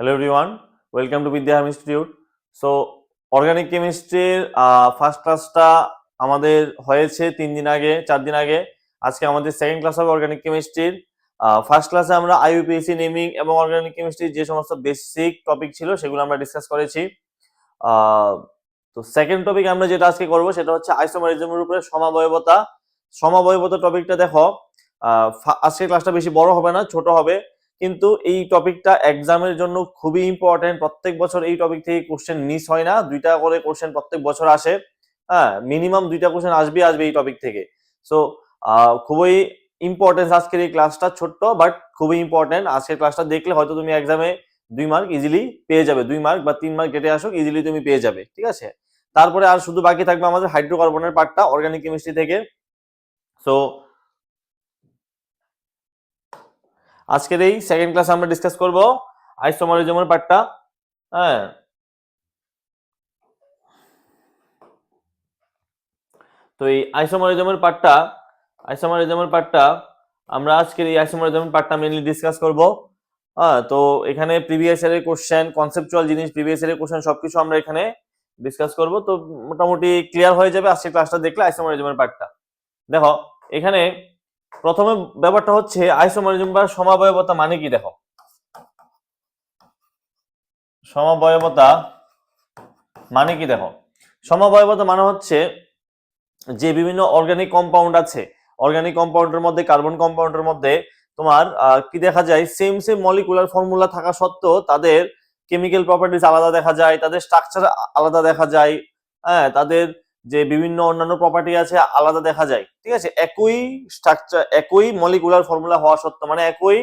Hello everyone, welcome to Vidya Institute. So organic কেমিস্ট্রির first ক্লাসটা আমাদের হয়েছে 3 দিন আগে 4 দিন আগে। আজকে আমাদের সেকেন্ড ক্লাস হবে অর্গানিক কেমিস্ট্রির। ফার্স্ট ক্লাসে আমরা আইইউপিএসসি নেমিং এবং অর্গানিক কেমিস্ট্রির যে সমস্ত বেসিক টপিক ছিল সেগুলো আমরা ডিসকাস করেছি। তো সেকেন্ড টপিক আমরা যেটা আজকে করব সেটা হচ্ছে আইসোমারিজমের উপরে সমাবয়বতা। সমাবয়বতা টপিকটা দেখো, আজকের ক্লাসটা বেশি বড় হবে না, ছোট হবে, কিন্তু এই টপিকটা এক্সামের জন্য খুবই ইম্পর্টেন্ট। প্রত্যেক বছর এই টপিক থেকে কোশ্চেন মিস হয় না, 2টা করে কোশ্চেন প্রত্যেক বছর আসে। হ্যাঁ, মিনিমাম 2টা কোশ্চেন আসবে এই টপিক থেকে। সো খুবই ইম্পর্টেন্ট আজকের এই ক্লাসটা, ছোট্ট বাট খুবই ইম্পর্টেন্ট। আজকের ক্লাসটা দেখলে হয়তো তুমি এক্সামে 2 মার্ক ইজিলি পেয়ে যাবে, 2 মার্ক বা 3 মার্ক কেটে আসুক, ইজিলি তুমি পেয়ে যাবে, ঠিক আছে। তারপরে আর শুধু বাকি থাকবে আমাদের হাইড্রোকার্বনের পার্টটা অর্গানিক কেমিস্ট্রি থেকে। সো আজকের এই সেকেন্ড ক্লাস আমরা ডিসকাস করব আইসোমারিজমের পার্টটা। হ্যাঁ, তো এই আইসোমারিজমের পার্টটা আমরা আজকের এই আইসোমারিজমের পার্টটা মেইনলি ডিসকাস করব। হ্যাঁ, তো এখানে প্রিভিয়াস ইয়ারের কোশ্চেন, কনসেপচুয়াল জিনিস, প্রিভিয়াস ইয়ারের কোশ্চেন সবকিছু আমরা এখানে ডিসকাস করব। তো মোটামুটি ক্লিয়ার হয়ে যাবে আজকের ক্লাসটা দেখলে আইসোমারিজমের পার্টটা। দেখো এখানে প্রথমে ব্যাপারটা হচ্ছে আইসোমারিজম বা সমাবয়বতা মানে কি। দেখো সমাবয়বতা মানে কি, দেখো সমাবয়বতা মানে হচ্ছে যে বিভিন্ন অর্গানিক কম্পাউন্ড আছে, অর্গানিক কম্পাউন্ডের মধ্যে, কার্বন কম্পাউন্ডের মধ্যে তোমার কি দেখা যায়, সেম মলিকুলার ফর্মুলা থাকা সত্ত্বেও তাদের কেমিক্যাল প্রপার্টিজ আলাদা দেখা যায়, তাদের স্ট্রাকচার আলাদা দেখা যায়, হ্যাঁ, তাদের যে বিভিন্ন অন্যান্য প্রপার্টি আছে আলাদা দেখা যায়, ঠিক আছে। একই স্ট্রাকচার, একই মলিকুলার ফর্মুলা হওয়া সত্ত্বেও, মানে একই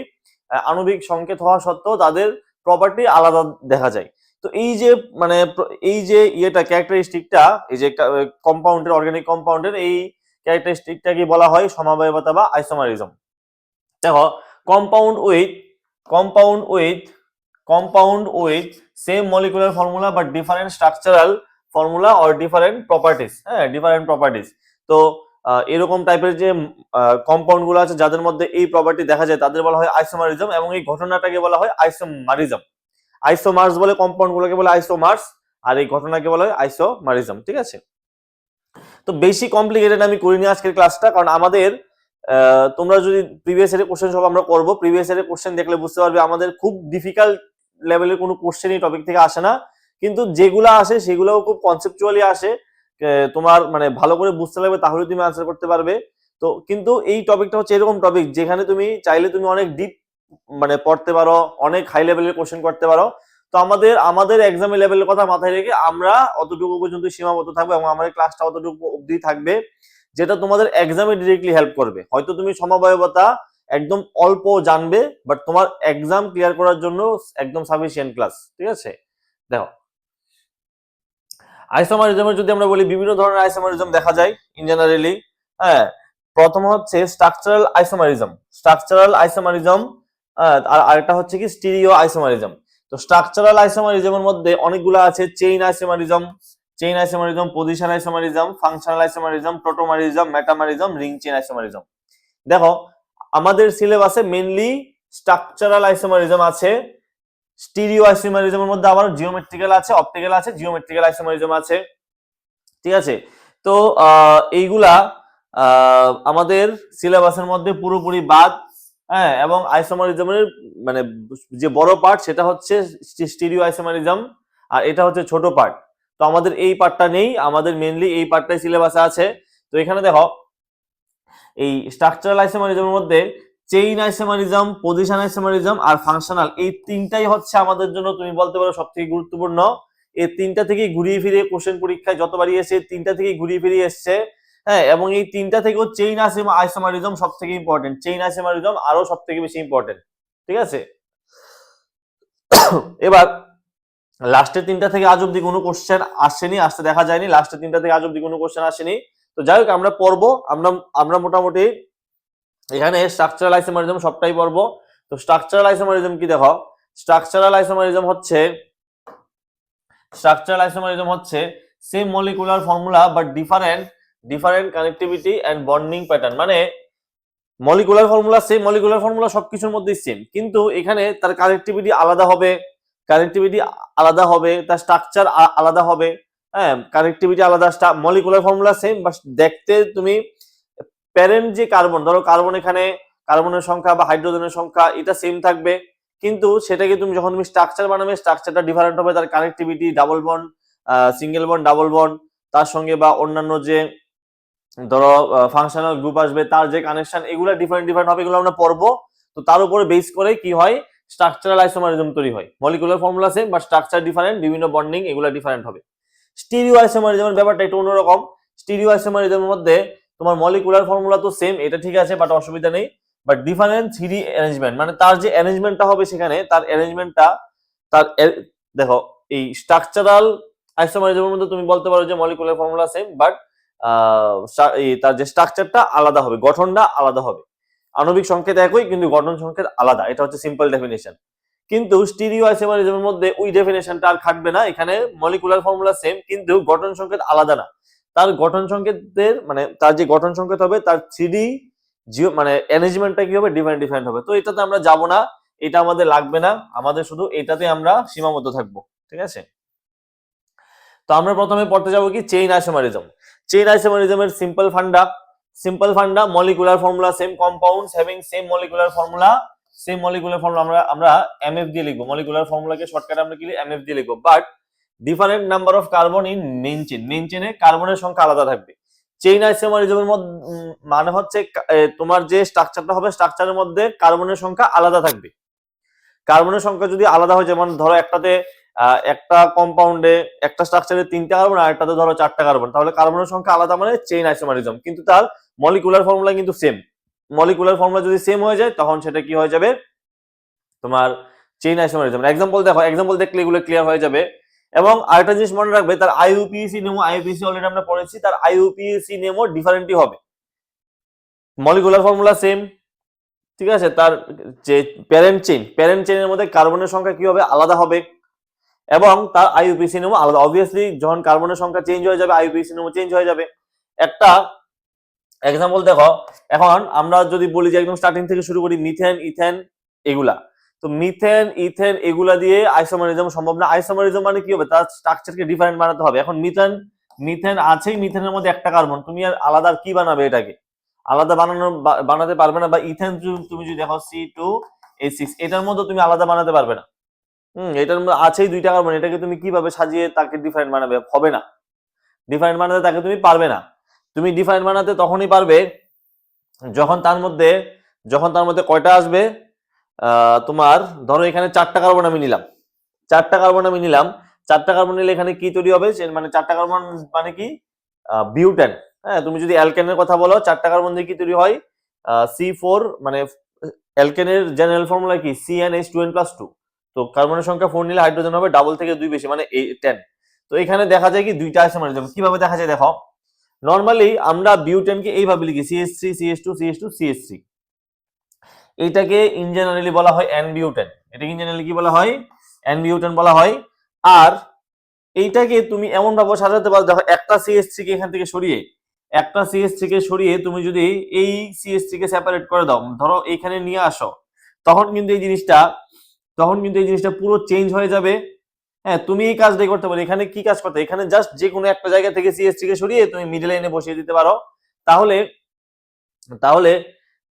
আণবিক সংকেত হওয়া সত্ত্বেও তাদের প্রপার্টি আলাদা দেখা যায়। তো এই যে মানে এই যে ইয়েটা ক্যারেক্টারিস্টিকটা, এই যে কম্পাউন্ডের, অর্গানিক কম্পাউন্ডের এই ক্যারেক্টারিস্টিকটাকে বলা হয় সমাবয়বতা বা আইসোমারিজম। দেখো compound with same molecular formula but different structural formula or different properties. হ্যাঁ, ডিফারেন্ট প্রপার্টিজ। তো এরকম টাইপের যে কম্পাউন্ড গুলো আছে যাদের মধ্যে এই প্রপার্টি দেখা যায় তাদের বলা হয় আইসোমারিজম, এবং এই ঘটনাটাকে বলা হয় আইসোমারিজম। আইসোমার্স বলে কম্পাউন্ড গুলোকে বলে আইসোমার্স, আর এই ঘটনাকে বলা হয় আইসোমারিজম, ঠিক আছে। তো বেশি কমপ্লিকেটেড আমি করিনি আজকের ক্লাসটা, কারণ আমাদের তোমরা যদি প্রিভিয়াস ইয়ারের কোশ্চেন সব আমরা করব, প্রিভিয়াস ইয়ারের কোশ্চেন দেখলে বুঝতে পারবে আমাদের খুব ডিফিকাল্ট লেভেলের কোনো কোশ্চেন এই টপিক থেকে আসে না, কিন্তু যেগুলো আসে সেগুলোও খুব কনসেপচুয়ালি আসে। তোমার মানে ভালো করে বুঝতে লাগবে, তাহলে তুমি আনসার করতে পারবে। তো কিন্তু এই টপিকটা হচ্ছে এরকম টপিক যেখানে তুমি চাইলে তুমি অনেক ডিপ মানে পড়তে পারো, অনেক হাই লেভেলের কোশ্চেন করতে পারো। তো আমাদের এক্সামের লেভেলের কথা মাথায় রেখে আমরা অতটুকু পর্যন্ত সীমাবদ্ধ থাকবো, এবং আমাদের ক্লাসটা অতটুকু অবধি থাকবে যেটা তোমাদের এক্সামে ডিরেক্টলি হেল্প করবে। হয়তো তুমি সমবায়বতা একদম অল্প জানবে, বাট তোমার এক্সাম ক্লিয়ার করার জন্য একদম সাফিসিয়েন্ট ক্লাস, ঠিক আছে। দেখো আইসোমারিজমের যদি আমরা বলি, বিভিন্ন ধরনের আইসোমারিজম দেখা যায় ইন জেনারেলি। হ্যাঁ, প্রথম হচ্ছে স্ট্রাকচারাল আইসোমারিজম, আর আরেকটা হচ্ছে কি স্টিরিও আইসোমারিজম। তো স্ট্রাকচারাল আইসোমারিজমের মধ্যে অনেকগুলো আছে, chain isomerism, position isomerism, functional isomerism, tautomerism, metamerism, ring chain isomerism. দেখো আমাদের সিলেবাসে মেইনলি স্ট্রাকচারাল আইসোমারিজম আছে, স্টিরিও আইসোমারিজমের মধ্যে আবার জিওমেট্রিক্যাল আছে, অপটিক্যাল আছে, জিওমেট্রিক্যাল আইসোমারিজম আছে, ঠিক আছে। তো এইগুলা আমাদের সিলেবাসের মধ্যে পুরোপুরি বাদ। হ্যাঁ, এবং আইসোমারিজমের মানে যে বড় পার্ট সেটা হচ্ছে স্টিরিও আইসোমারিজম, আর এটা হচ্ছে ছোট পার্ট। তো আমাদের এই পার্টটা নেই, আমাদের মেইনলি এই পার্টটাই সিলেবাসে আছে। তো এখানে দেখো এই স্ট্রাকচারাল আইসোমারিজমের মধ্যে চেইন আইসোমারিজম, পজিশন আইসোমারিজম আর ফাংশনাল, এই তিনটাই হচ্ছে আমাদের জন্য তুমি বলতে পারো সবথেকে গুরুত্বপূর্ণ। এই তিনটা থেকে ঘুরিয়ে ফিরিয়ে কোশ্চেন পরীক্ষায় যতবারই এসে তিনটা থেকে ঘুরিয়ে ফিরিয়ে এসছে। হ্যাঁ, এবং এই তিনটা থেকেও চেইন আইসোমারিজম সব থেকে ইম্পর্টেন্ট, চেইন আইসোমারিজম আরো সব থেকে বেশি ইম্পর্টেন্ট, ঠিক আছে। এবার লাস্টের তিনটা থেকে আজ অব্দি কোনো কোশ্চেন আসেনি, আসতে দেখা যায়নি, লাস্টের তিনটা থেকে আজ অব্দি কোনো কোশ্চেন আসেনি। তো যাই হোক আমরা পড়বো, আমরা মোটামুটি এখানে স্ট্রাকচারাল আইসোমারিজম সবটাই পড়বো। তো স্ট্রাকচারাল আইসোমারিজম কি, দেখো স্ট্রাকচারাল আইসোমারিজম হচ্ছে same molecular formula but different connectivity and bonding pattern. মানে molecular formula same, molecular formula সবকিছুর মধ্যেই সেম, কিন্তু এখানে তার কানেক্টিভিটি আলাদা হবে, কানেক্টিভিটি আলাদা হবে, তার স্ট্রাকচার আলাদা হবে, হ্যাঁ কানেক্টিভিটি আলাদা, মলিকুলার ফর্মুলা সেম, বাট দেখতে তুমি প্যারেন্ট যে কার্বন, ধরো কার্বন এখানে কার্বনের সংখ্যা বা হাইড্রোজেনের সংখ্যা এটা সেম থাকবে, কিন্তু সেটাকে তুমি যখন তুমি স্ট্রাকচার বানাবে স্ট্রাকচারটা ডিফারেন্ট হবে, তার connectivity double bond, single bond, double bond, তার সঙ্গে বা অন্যান্য যে ধরো ফাংশনাল গ্রুপ আসবে তার যে কানেকশন, এগুলো ডিফারেন্ট ডিফারেন্ট হবে, এগুলো আমরা পড়বো। তো তার উপরে বেস করে কি হয়, স্ট্রাকচারাল আইসোমারিজম তৈরি হয়। Molecular formula same but structure different, বিভিন্ন বন্ডিং এগুলো ডিফারেন্ট হবে। স্টিরিও আইসোমারিজমের ব্যাপারটা একটু অন্যরকম। স্টিরিও আইসোমারিজমের মধ্যে তোমার মলিকুলার ফর্মুলা তো সেম, এটা ঠিক আছে, বাট অসুবিধা নেই, বাট ডিফারেন্ট 3D অ্যারেঞ্জমেন্ট, মানে তার যে অ্যারেঞ্জমেন্টটা হবে সেখানে তার অ্যারেঞ্জমেন্টটা তার দেখো এই স্ট্রাকচারাল আইসোমারিজমের মধ্যে তুমি বলতে পারো যে মলিকুলার ফর্মুলা সেম, বাট তার যে স্ট্রাকচারটা আলাদা হবে, গঠনটা আলাদা হবে। আণবিক সংকেত একই কিন্তু গঠন সংকেত আলাদা, এটা হচ্ছে সিম্পল ডেফিনেশন। কিন্তু স্টিরিও আইসোমারিজমের মধ্যে ওই ডেফিনেশনটা আর খাটবে না, এখানে মলিকুলার ফর্মুলা সেম কিন্তু গঠন সংকেত আলাদা না। তার গঠন সংকেতের মানে তার যে গঠন সংকেত হবে তার 3D মানে অ্যারেঞ্জমেন্টটা কি হবে, ডিফারেন্ট ডিফারেন্ট হবে। তো এটাতে আমরা যাব না, এটা আমাদের লাগবে না, আমাদের শুধু এটাতে আমরা সীমাবদ্ধ থাকবো, ঠিক আছে। তো আমরা প্রথমে পড়তে যাবো কি চেইন আইসোমারিজম। চেইন আইসোমারিজমের simple funda molecular formula same, compounds having same molecular formula আমরা এমএফ দিয়ে লিখবো, মলিকুলার ফর্মুলাকে শর্টকাটে আমরা কি এমএফ দিয়ে লিখবো, but different number of carbon in main চেইনে কার্বনের সংখ্যা আলাদা থাকবে। চেইন আইসোমারিজমের মধ্যে মানে হচ্ছে তোমার যে স্ট্রাকচারটা হবে স্ট্রাকচারের মধ্যে কার্বনের সংখ্যা আলাদা থাকবে। কার্বনের সংখ্যা যদি আলাদা হয়, যেমন ধরো একটাতে একটা কম্পাউন্ডে একটা স্ট্রাকচারে 3টা কার্বন আর একটাতে ধরো 4টা কার্বন, তাহলে কার্বনের সংখ্যা আলাদা মানে চেইন আইসোমারিজম, কিন্তু তার মলিকুলার ফর্মুলা কিন্তু সেম। মলিকুলার ফর্মুলা যদি সেম হয়ে যায় তখন সেটা কি হয়ে যাবে, তোমার চেইন আইসোমারিজম। এক্সাম্পল দেখো, এক্সাম্পল দেখলে এগুলো ক্লিয়ার হয়ে যাবে। এবং আরেকটা জিনিস মনে রাখবে, তার আইইউপিএসি নেমো, আইইউপিএসি অলরেডি আমরা পড়েছি, তার আইইউপিএসি নেমো ডিফারেন্টই হবে। মলিকুলার ফর্মুলা সেম, ঠিক আছে, তার যে প্যারেন্ট চেইনের মধ্যে কার্বনের সংখ্যা কি হবে, আলাদা হবে, এবং তার আইইউপিএসি নেমো আলাদা। অবভিয়াসলি যখন কার্বনের সংখ্যা চেঞ্জ হয়ে যাবে আইইউপিএসি নেমো চেঞ্জ হয়ে যাবে। একটা এক্সাম্পল দেখো, এখন আমরা যদি বলি যে একদম স্টার্টিং থেকে শুরু করি, মিথেন, ইথেন এগুলা, তো মিথেন, ইথেন এগুলা দিয়ে আইসোমারিজম সম্ভব না। আইসোমারিজম মানে কি হবে, তার স্ট্রাকচারকে ডিফারেন্ট বানাতে হবে। এখন মিথেন আছেই, মিথেনের মধ্যে একটা কার্বন, তুমি আর আলাদা কি বানাবে, এটাকে আলাদা বানাতে পারবে না। বা ইথেন তুমি যদি দেখো C2H6, এটার মধ্যে তুমি আলাদা বানাতে পারবে না। এটার মধ্যে আছেই 2টা কার্বন, এটাকে তুমি কিভাবে সাজিয়ে তাকে ডিফারেন্ট বানাবে, হবে না। ডিফারেন্ট বানাতে তাকে তুমি পারবে না। তুমি ডিফারেন্ট বানাতে তখনই পারবে যখন তার মধ্যে কয়টা আসবে, তোমার ধরো এখানে 4টা কার্বন আমি নিলাম, 4টা কার্বন নিলে এখানে কি তৈরি হবে, মানে 4টা কার্বন মানে কি, বিউটেন। হ্যাঁ, তুমি যদি অ্যালকেনের কথা বলো 4টা কার্বন দিয়ে কি তৈরি হয়, C4, মানে অ্যালকেনের জেনারেল ফর্মুলা কি CnH2n+2। তো কার্বনের সংখ্যা 4 নিলে হাইড্রোজেন হবে ডাবল থেকে 2 বেশি মানে 10। তো এখানে দেখা যায় কি 2টা আইসোমারিজম। কিভাবে দেখা যায় দেখো, নরমালি আমরা বিউটেনকে এইভাবে লিখি CH3 CH2 CH2 CH3, এইটাকে ইন জেনারেলি বলা হয় এন বিউটেন। এটাকে ইন জেনারেলি কি বলা হয়, এন বিউটেন বলা হয়। আর এইটাকে তুমি এমন ভাবে সাজাতে পারো, দেখো একটা CH3 কে এখান থেকে সরিয়ে তুমি যদি এই CH3 কে সেপারেট করে দাও, ধরো এখানে নিয়ে আসো, তখন কিন্তু এই জিনিসটা পুরো চেঞ্জ হয়ে যাবে। হ্যাঁ, তুমি এই কাজটাই করতে পারো। এখানে কি কাজ করতে, এখানে জাস্ট যে কোনো একটা জায়গা থেকে CH3 কে সরিয়ে তুমি মিডল এনে বসিয়ে দিতে পারো। তাহলে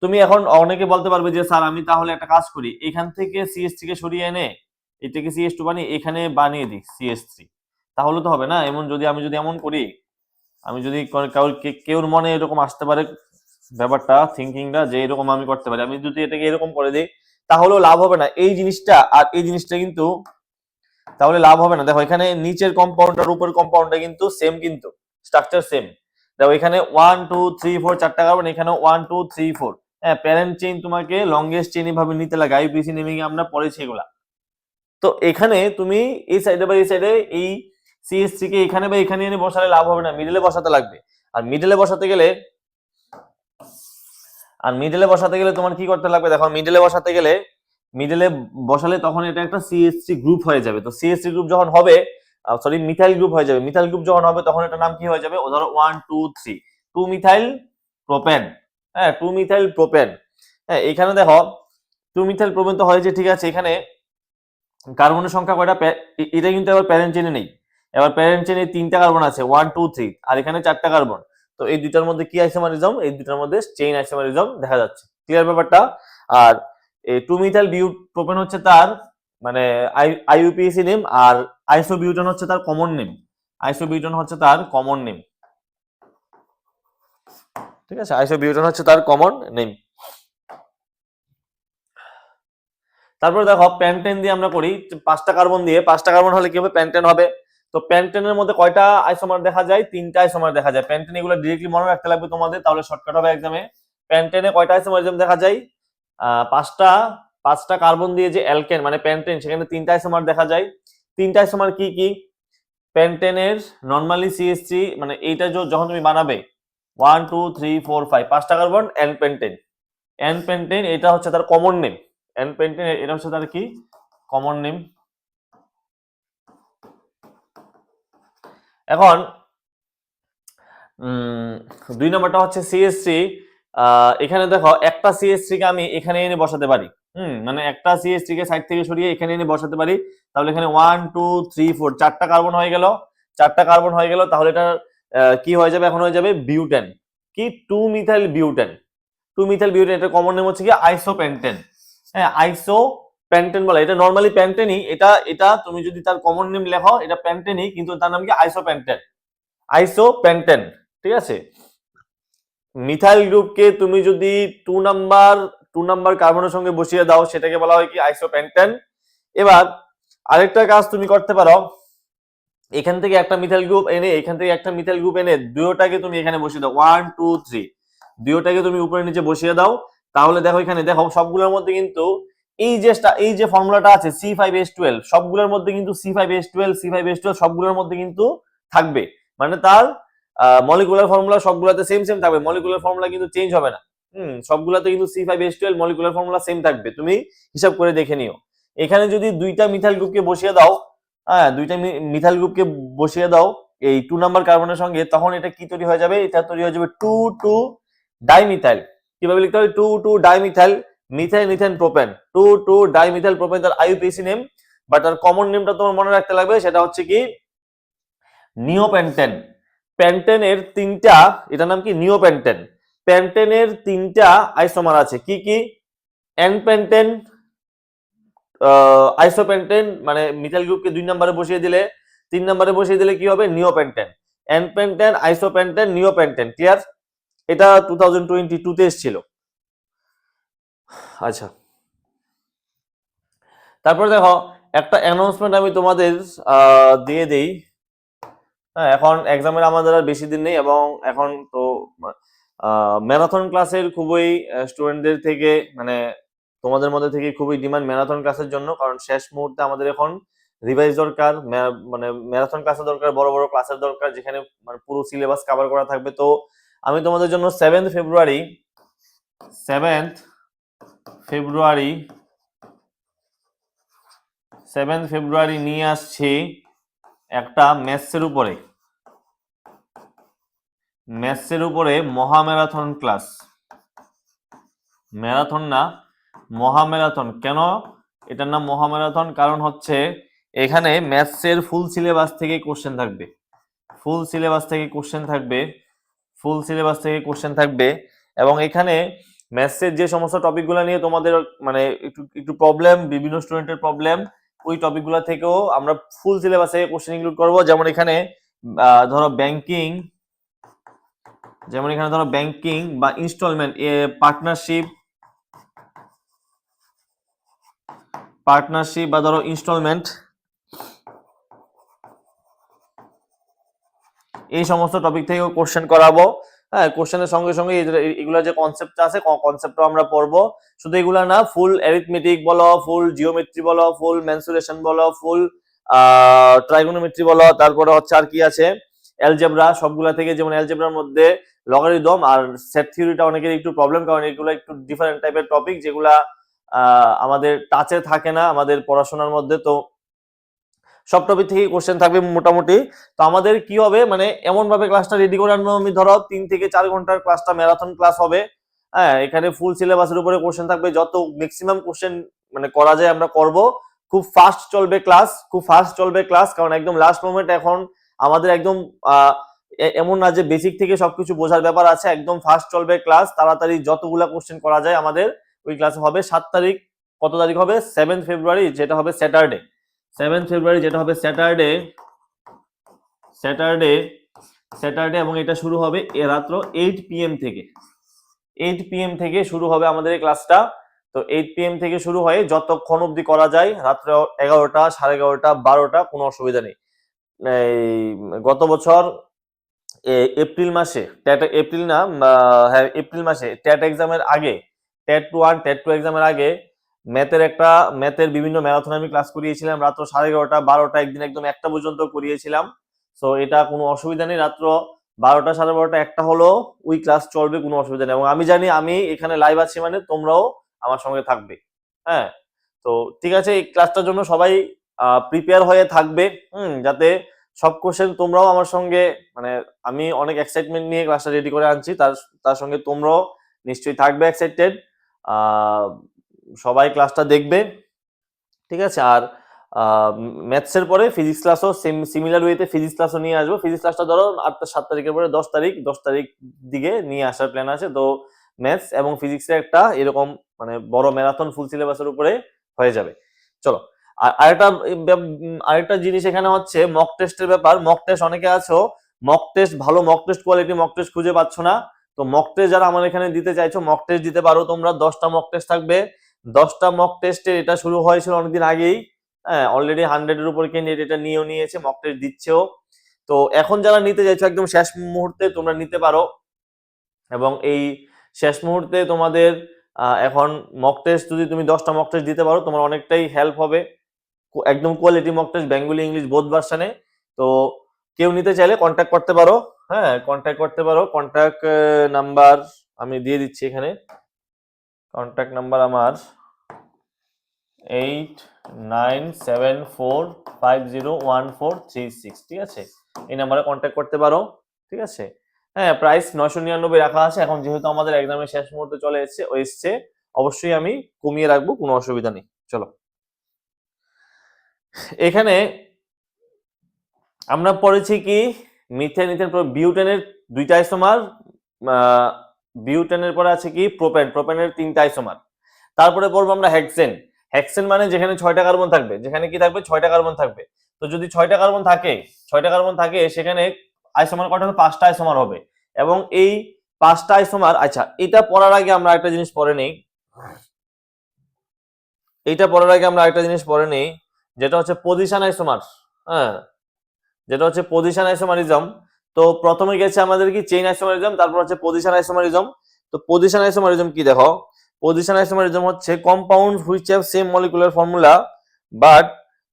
তুমি এখন অনেকে বলতে পারবে যে স্যার আমি তাহলে একটা কাজ করি, এখান থেকে CH3 কে সরিয়ে এনে এটাকে CH2 বানিয়ে এখানে বানিয়ে দিই CH3, তাহলে তো হবে না। আমি যদি এমন করি, আমি যদি কেউর মনে এরকম আসতে পারে ব্যাপারটা, থিঙ্কিংটা যে এরকম আমি করতে পারি, আমি যদি এটাকে এরকম করে দিই তাহলেও লাভ হবে না এই জিনিসটা, আর এই জিনিসটা কিন্তু তাহলে লাভ হবে না। দেখো এখানে নিচের কম্পাউন্ড আর উপরের কম্পাউন্ডটা কিন্তু সেম, কিন্তু স্ট্রাকচার সেম। দেখো এখানে 1 2 3 4 4টা কার্বন, এখানে 1 2 3 4। হ্যাঁ, প্যারেন্ট চেইন তোমাকে লংগেস্ট চেইন এভাবে নিতে লাগে, আইইউপিএসি নেমিং আমরা পড়েছি এগুলা। তো এখানে তুমি এই সাইডে বা এই সাইডে এই CH3 কে এখানে বা এখানে এনে বসালে লাভ হবে না, মিডলে বসাতে লাগবে। আর মিডলে বসাতে গেলে তোমার কি করতে লাগবে, দেখো মিডলে বসালে তখন এটা একটা CH3 গ্রুপ হয়ে যাবে। তো CH3 গ্রুপ যখন হবে, মিথাইল গ্রুপ হয়ে যাবে। মিথাইল গ্রুপ যখন হবে তখন এটা নাম কি হয়ে যাবে, ধরো 1 2 3 2 মিথাইল প্রোপেন। হ্যাঁ, 2 মিথাইল প্রোপেন। হ্যাঁ, এখানে দেখো 2 মিথাইল প্রোপেন তো হয়েছে, ঠিক আছে। এখানে কার্বনের সংখ্যা কয়টা, এটা কিন্তু এবার প্যারেন্ট চেনে নেই, এবার প্যারেন্ট চেনে 3টা কার্বন আছে 1 2 3, আর এখানে 4টা কার্বন। তো এই দুইটার মধ্যে কি আইসোমারিজম, এই দুইটার মধ্যে চেইন আইসোমারিজম দেখা যাচ্ছে। ক্লিয়ার ব্যাপারটা? আর এই 2 মিথাইল বিউপ্রোপেন হচ্ছে তার মানে আইইউপিএসি নেম, আর আইসোবিউটান হচ্ছে তার কমন নেম, আইসোবিউটান হচ্ছে তার কমন নেম। ঠিক আছে, আইসোবিউটান হচ্ছে তার কমন নেম। তারপরে দেখো প্যান্টেন দিয়ে আমরা করি 5টা কার্বন দিয়ে, 5টা কার্বন হলে কি হবে, প্যান্টেন হবে। তো প্যান্টেনের মধ্যে কয়টা আইসোমার দেখা যায়, 3টা আইসোমার দেখা যায়। প্যান্টেন এগুলো ডিরেক্টলি মনে রাখতে লাগবে তোমাদের, তাহলে শর্টকাট হবে এক্সামে। প্যান্টেনে কয়টা আইসোমারিজম দেখা যায়, 5টা। 5টা কার্বন দিয়ে যে অ্যালকেন মানে প্যান্টেন, সেখানে 3টা আইসোমার দেখা যায়। 3টা আইসোমার কি কি, প্যান্টেনের নরমালি সিএস3 মানে এইটা যখন তুমি বানাবে 1 2 3 4 5, 5টা carbon N pentane, N pentane এটা হচ্ছে তার কমন নেম, এন পেন্টেন এটা হচ্ছে তার কি কমন নেম। এখন 2 নম্বরটা হচ্ছে সিএস3। এখানে দেখো একটা সিএস3 কে আমি এখানে এনে বসাতে পারি, মানে একটা সিএস3 কে সাইড থেকে সরিয়ে এখানে এনে বসাতে পারি। তাহলে এখানে 1 2 3 4 4টা কার্বন হয়ে গেল, 4টা কার্বন হয়ে গেল। তাহলে এটা কি হয়ে যাবে, এখন হয়ে যাবে বিউটেন, কি 2 মিথাইল বিউটেন। 2 মিথাইল বিউটেন এটা কমন নেম হচ্ছে কি আইসোপেন্টেন। হ্যাঁ, আইসোপেন্টেন বলে, এটা নরমালি প্যান্টেনই, এটা এটা তুমি যদি তার কমন নেম লেখো এটা প্যান্টেনই, কিন্তু তার নাম কি আইসোপেন্টেন, আইসোপেন্টেন। ঠিক আছে, মিথাইল গ্রুপকে তুমি যদি 2 নাম্বার কার্বনের সঙ্গে বসিয়ে দাও সেটাকে বলা হয় কি আইসোপেন্টেন। এবার আরেকটা কাজ তুমি করতে পারো, এখান থেকে একটা মিথাইল গ্রুপ এনে, এখান থেকে একটা মিথাইল গ্রুপ এনে দুটোটাকে তুমি এখানে বসিয়ে দাও 1 2 3, দুটোটাকে তুমি উপরে নিচে বসিয়ে দাও। তাহলে দেখো এখানে দেখো সবগুলোর মধ্যে কিন্তু এই যে ফর্মুলাটা আছে C5H12, সবগুলোর মধ্যে কিন্তু C5H12 C5H12 সবগুলোর মধ্যে কিন্তু থাকবে, মানে তার মলিকুলার ফর্মুলা সবগুলোতে সেম সেম থাকবে, মলিকুলার ফর্মুলা কিন্তু চেঞ্জ হবে না। সবগুলোতে কিন্তু C5H12 মলিকুলার ফর্মুলা সেম থাকবে, তুমি হিসাব করে দেখে নিও। এখানে যদি দুইটা মিথাইল গ্রুপকে বসিয়ে দাও, হ্যাঁ দুইটা মিথাইল গ্রুপকে বসিয়ে দাও এই 2 নাম্বার কার্বনের সঙ্গে, তখন এটা কি তৈরি হয়ে যাবে, এটা তৈরি হয়ে যাবে 2 2 ডাইমিথাইল। কিভাবে লিখতে হবে, 2 2 dimethyl methyl ethane propane, 2 2 dimethyl propane তার আইইউপিএসি নেম, বাট তার কমন নেমটা তোমার মনে রাখতে লাগবে, সেটা হচ্ছে কি নিওপেন্টেন। প্যান্টেনের 3টা, এটার নাম কি নিওপেন্টেন। প্যান্টেনের 3টা আইসোমার আছে, কি কি, এন পেন্টেন, আইসোপেন্টেন মানে মিথাইল গ্রুপকে 2 নম্বরে বসিয়ে দিলে, 3 নম্বরে বসিয়ে দিলে কি হবে নিওপেন্টেন, এন পেন্টেন আইসোপেন্টেন নিওপেন্টেন। ক্লিয়ার? এটা 2022 তে এসেছিল। আচ্ছা, তারপর দেখো একটা অ্যানাউন্সমেন্ট আমি তোমাদের দিয়ে দেই। হ্যাঁ, এখন এক্সামের আমাদের আর বেশি দিন নেই, এবং এখন তো ম্যারাথন ক্লাসের খুবই স্টুডেন্টদের থেকে মানে তোমাদের মধ্যে থেকে খুবই ডিমান্ড ম্যারাথন ক্লাসের জন্য, কারণ শেষ মুহূর্তে আমাদের এখন রিভাইজ দরকার, মানে ম্যারাথন ক্লাসের দরকার, বড় বড় ক্লাসের দরকার, যেখানে মানে পুরো সিলেবাস কভার করা থাকবে। তো আমি তোমাদের জন্য 7th ফেব্রুয়ারি 7th ফেব্রুয়ারি নিয়ে আসছি একটা ম্যাথসের উপরে মহাম্যারাথন ক্লাস। ম্যারাথন না, মহাম্যারাথন। কেন এটার নাম মহাম্যারাথন, কারণ হচ্ছে এখানে ম্যাথসের ফুল সিলেবাস থেকে কোশ্চেন থাকবে, ফুল সিলেবাস থেকে কোশ্চেন থাকবে। এবং এখানে ম্যাথসের যে সমস্ত টপিকগুলো নিয়ে তোমাদের মানে একটু প্রবলেম, বিভিন্ন স্টুডেন্টের প্রবলেম, ওই টপিকগুলো থেকেও আমরা ফুল সিলেবাসে কোশ্চেন ইনক্লুড করব। যেমন এখানে ধরো ব্যাংকিং, বা ইনস্টলমেন্ট, পার্টনারশিপ বা ধরো ইনস্টলমেন্ট, এই সমস্ত টপিক থেকে কোশ্চেন করাবো। হ্যাঁ, কোশ্চেনের সঙ্গে সঙ্গে এগুলা যে কনসেপ্ট আছে কনসেপ্টও আমরা পড়বো। শুধু এগুলা না, ফুল অ্যারিথমেটিক বলো, ফুল জিওমেট্রি বলো, ফুল মেনসুরেশন বলো, ফুল ট্রাইগোনোমেট্রি বলো, তারপরে হচ্ছে আর কি আছে অ্যালজেব্রা, সবগুলা থেকে। যেমন অ্যালজেব্রার মধ্যে লগারিদম আর সেট থিওরিটা অনেকের একটু প্রবলেম, কারণ এগুলো একটু ডিফারেন্ট টাইপের টপিক, যেগুলা আমাদের টাচে থাকে না আমাদের পড়াশোনার মধ্যে। তো সব টপিক থেকে কোশ্চেন থাকবে মোটামুটি। তো আমাদের কি হবে, মানে এমন ভাবে ক্লাসটা রেডি করে আনবো, আমি ধরো 3 থেকে 4 ঘন্টার ক্লাসটা ম্যারাথন ক্লাস হবে। হ্যাঁ, এখানে ফুল সিলেবাসের উপরে কোশ্চেন থাকবে, যত ম্যাক্সিমাম কোশ্চেন মানে করা যায় আমরা করব। খুব ফাস্ট চলবে ক্লাস, কারণ একদম লাস্ট মোমেন্ট এখন আমাদের একদম এমন না যে বেসিক থেকে সবকিছু বোঝার ব্যাপার আছে, একদম ফাস্ট চলবে ক্লাস, তাড়াতাড়ি যতগুলা কোশ্চেন করা যায় আমাদের ওই ক্লাসে হবে। 7 তারিখ, কত তারিখ হবে? 7 ফেব্রুয়ারি, যেটা হবে স্যাটারডে। 7 ফেব্রুয়ারি যেটা হবে স্যাটারডে, এবং এটা শুরু হবে রাত্র 8 PM থেকে। 8 PM থেকে শুরু হবে আমাদের এই ক্লাসটা। তো 8 PM থেকে শুরু হয় যতক্ষণ অবধি করা যায়, রাত্রে 11টা, 11:30, 12টা, কোনো অসুবিধা নেই। এই গত বছর এপ্রিল মাসে এপ্রিল মাসে ট্যাট এক্সামের আগে, ট্যাট 1 ট্যাট 2 এক্সামের আগে ম্যাথের বিভিন্ন ম্যারাথন আমি ক্লাস করিয়েছিলাম রাত্র 11:30, 12টা, একদিন একদম 1টা পর্যন্ত করিয়েছিলাম। সো এটা কোনো অসুবিধা নেই, রাত্র 12টা, 12:30, 1টা হলো ওই ক্লাস চলবে, কোনো অসুবিধা নেই। এবং আমি জানি আমি এখানে লাইভ আছি মানে তোমরাও আমার সঙ্গে থাকবে। হ্যাঁ, তো ঠিক আছে, এই ক্লাসটার জন্য সবাই প্রিপেয়ার হয়ে থাকবে, যাতে সব কোশ্চেন তোমরাও আমার সঙ্গে, মানে আমি অনেক এক্সাইটমেন্ট নিয়ে ক্লাসটা রেডি করে আনছি, তার সঙ্গে তোমরাও নিশ্চয়ই থাকবে এক্সাইটেড। সবাই ক্লাসটা দেখবে, ঠিক আছে। আর ম্যাথসের পরে ফিজিক্স ক্লাসও সিমিলার ওয়েতে ফিজিক্স ক্লাসও নিয়ে আসবো। ফিজিক্স ক্লাসটা ধরো 7 তারিখের পরে 10 তারিখ দিকে নিয়ে আসার প্ল্যান আছে। তো ম্যাথস এবং ফিজিক্সের একটা এরকম মানে বড় ম্যারাথন ফুল সিলেবাসের উপরে হয়ে যাবে। চলো, আর আরেকটা জিনিস এখানে হচ্ছে মক টেস্টের ব্যাপার। মক টেস্ট অনেকে আছো মক টেস্ট, ভালো mock test quality mock test খুঁজে পাচ্ছ না। তো মক টেস্ট যারা আমার এখানে দিতে চাইছো, মক টেস্ট দিতে পারো তোমরা। 10টা মক টেস্ট থাকবে। 10টা মক টেস্টে এটা শুরু হয়েছিল অনেকদিন আগেই। হ্যাঁ, অলরেডি 100-এর উপর ক্যান্ডিডেট এটা নিয়েছে, মক টেস্ট দিচ্ছেও। তো এখন যারা নিতে চাইছো একদম শেষ মুহূর্তে তোমরা নিতে পারো। এবং এই শেষ মুহূর্তে তোমাদের এখন মক টেস্ট যদি তুমি 10টা মক টেস্ট দিতে পারো, তোমার অনেকটাই হেল্প হবে। একদম quality mock test, Bengali English both ভার্সনে। তো কেউ নিতে চাইলে কন্ট্যাক্ট করতে পারো। হ্যাঁ, কন্ট্যাক্ট করতে পারো। কন্ট্যাক্ট নাম্বার আমি দিয়ে দিচ্ছি এখানে। কন্ট্যাক্ট নাম্বার আমার 8974501436, ঠিক আছে। এই নাম্বারে কন্ট্যাক্ট করতে পারো, ঠিক আছে। হ্যাঁ, প্রাইস 999 রাখা আছে। এখন যেহেতু আমাদের এক্সামের শেষ মুহূর্তে চলে এসছে, অবশ্যই আমি কমিয়ে রাখবো, কোনো অসুবিধা নেই। চলো, এখানে আমরা পড়েছি কি মিথেন, ইথেন, বিউটেনের 2টা আইসোমার, বিউটেনের পরে আছে কি প্রোপেনের 3টা আইসোমার। তারপরে পড়বো আমরা হেক্সেন। হেক্সেন মানে যেখানে 6টা কার্বন থাকবে, যেখানে কি থাকবে 6টা কার্বন থাকবে। তো যদি 6টা কার্বন থাকে সেখানে আইসোমার কটা হবে? 5টা আইসোমার হবে। এবং এই 5টা আইসোমার, আচ্ছা এটা পড়ার আগে আমরা একটা জিনিস পড়ে নেই, যেটা হচ্ছে পজিশন আইসোমার। হ্যাঁ, যেটা হচ্ছে পজিশন আইসোমারিজম। তো প্রথমে গেছে আমাদের কি চেইন আইসোমারিজম, তারপর হচ্ছে পজিশন আইসোমারিজম। তো পজিশন আইসোমারিজম কি দেখো, পজিশন আইসোমারিজম হচ্ছে compound which have same molecular formula but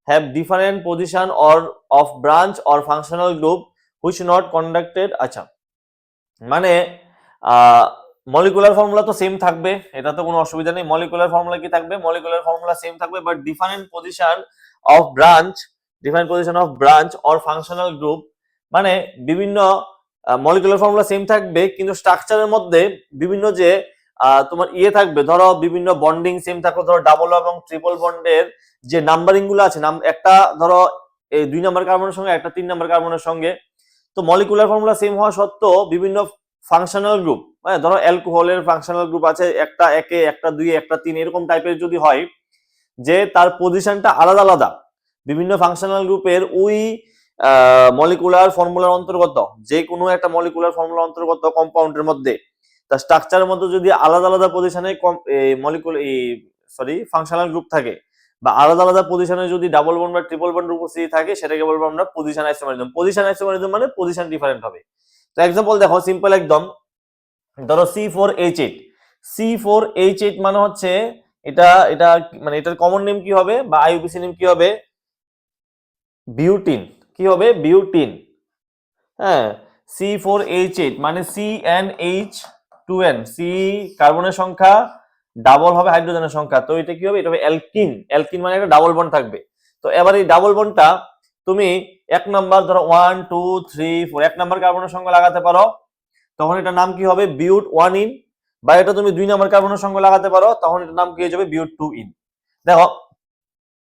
have different position or of branch or functional group which not conducted. আচ্ছা, মানে মলিকুলার ফর্মুলা তো সেম থাকবে, এটা তো কোনো অসুবিধা নেই। মলিকুলার ফর্মুলা কি থাকবে? মলিকুলার ফর্মুলা সেম থাকবে, but different position of branch or functional group, মানে বিভিন্ন মলিকুলার ফর্মুলা সেম থাকবে কিন্তু স্ট্রাকচারের মধ্যে বিভিন্ন যে তোমার থাকবে, ধরো বিভিন্ন বন্ডিং সেম থাকবে, ধরো ডাবল এবং ট্রিপল বন্ডের যে নাম্বারিং গুলো আছে, একটা ধরো এই 2 নম্বর কার্বনের সঙ্গে একটা 3 নম্বর কার্বনের সঙ্গে। তো মলিকুলার ফর্মুলা সেম হওয়া সত্ত্বেও বিভিন্ন ফাংশনাল গ্রুপ, মানে ধরো অ্যালকোহলের ফাংশনাল গ্রুপ আছে একটা 1, একটা 2, একটা 3, এরকম টাইপের যদি হয় যে তার পজিশনটা আলাদা আলাদা বিভিন্ন ফাংশনাল গ্রুপের ওই মলিকুলার ফর্মুলার অন্তর্গত, যে কোনো একটা মলিকুলার ফর্মুলার অন্তর্গত কম্পাউন্ডের মধ্যে তার স্ট্রাকচারের মধ্যে যদি আলাদা আলাদা পজিশনে ফাংশনাল গ্রুপ থাকে, বা আলাদা আলাদা পজিশনে যদি ডাবল বন্ড বা ট্রিপল বন্ড উপস্থিত থাকে, সেটাকে বলবো আমরা পজিশন আইসোমারিজম। পজিশন আইসোমারিজম মানে পজিশন ডিফারেন্ট হবে। তো এক্সাম্পল দেখো, সিম্পল একদম, ধরো C4H8 মানে হচ্ছে এটা মানে এটার কমন নেম কি হবে বা আইইউপিএসি নেম কি হবে? বিউটিন। কি হবে? বিউটিন। হ্যাঁ, C4H8 মানে CnH2n, সি কার্বনের সংখ্যা, ডাবল হবে হাইড্রোজেনের সংখ্যা। তো এটা কি হবে? এটা হবে অ্যালকিন। অ্যালকিন মানে একটা ডাবল বন্ড থাকবে। তো এবার এই ডাবল বন্ডটা তুমি 1 নাম্বার, ধরো 1 2 3 4 1 নাম্বার কার্বনের সঙ্গে লাগাতে পারো, তখন এটার নাম কি হবে? বিউট 1 ইন। বা এটা তুমি 2 নাম্বার কার্বনের সঙ্গে লাগাতে পারো, তখন এটার নাম কি হয়ে যাবে? বিউট 2 ইন। দেখো,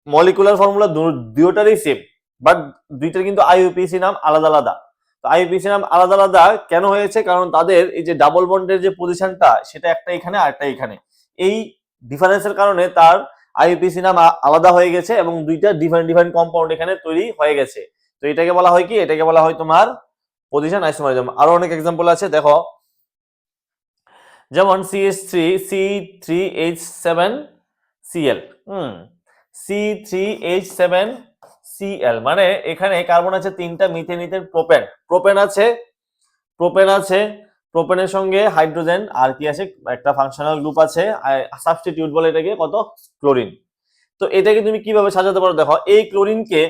মলিকুলার ফর্মুলা দুটোটারই সেম, বাট দুইটার কিন্তু আইইউপিএসি নাম আলাদা আলাদা। তো আইইউপিএসি নাম আলাদা আলাদা কেন হয়েছে? কারণ তাদের এই যে ডাবল বন্ডের যে পজিশনটা সেটা একটা এখানে আর একটা এখানে, এই ডিফারেন্সের কারণে তার আইইউপিএসি নাম আলাদা হয়ে গেছে এবং দুইটা ডিফারেন্ট ডিফারেন্ট কম্পাউন্ড এখানে তৈরি হয়ে গেছে। তো এটাকে বলা হয় কি? এটাকে বলা হয় তোমার পজিশন আইসোমারিজম। আরো অনেক এক্সাম্পল আছে, দেখো যেমন CH3 C3H7Cl, C3H7Cl, মানে এখানে কার্বন আছে তিনটা, মিথেন ইথেন প্রোপেন, প্রোপেন আছে প্রোপেনের সঙ্গে হাইড্রোজেন, আর কি আছে একটা ফাংশনাল গ্রুপ আছে, সাবস্টিটিউট বলে এটাকে, কত? ক্লোরিন। তো এটাকে তুমি কিভাবে সাজাতে পারো? দেখো এই ক্লোরিনকে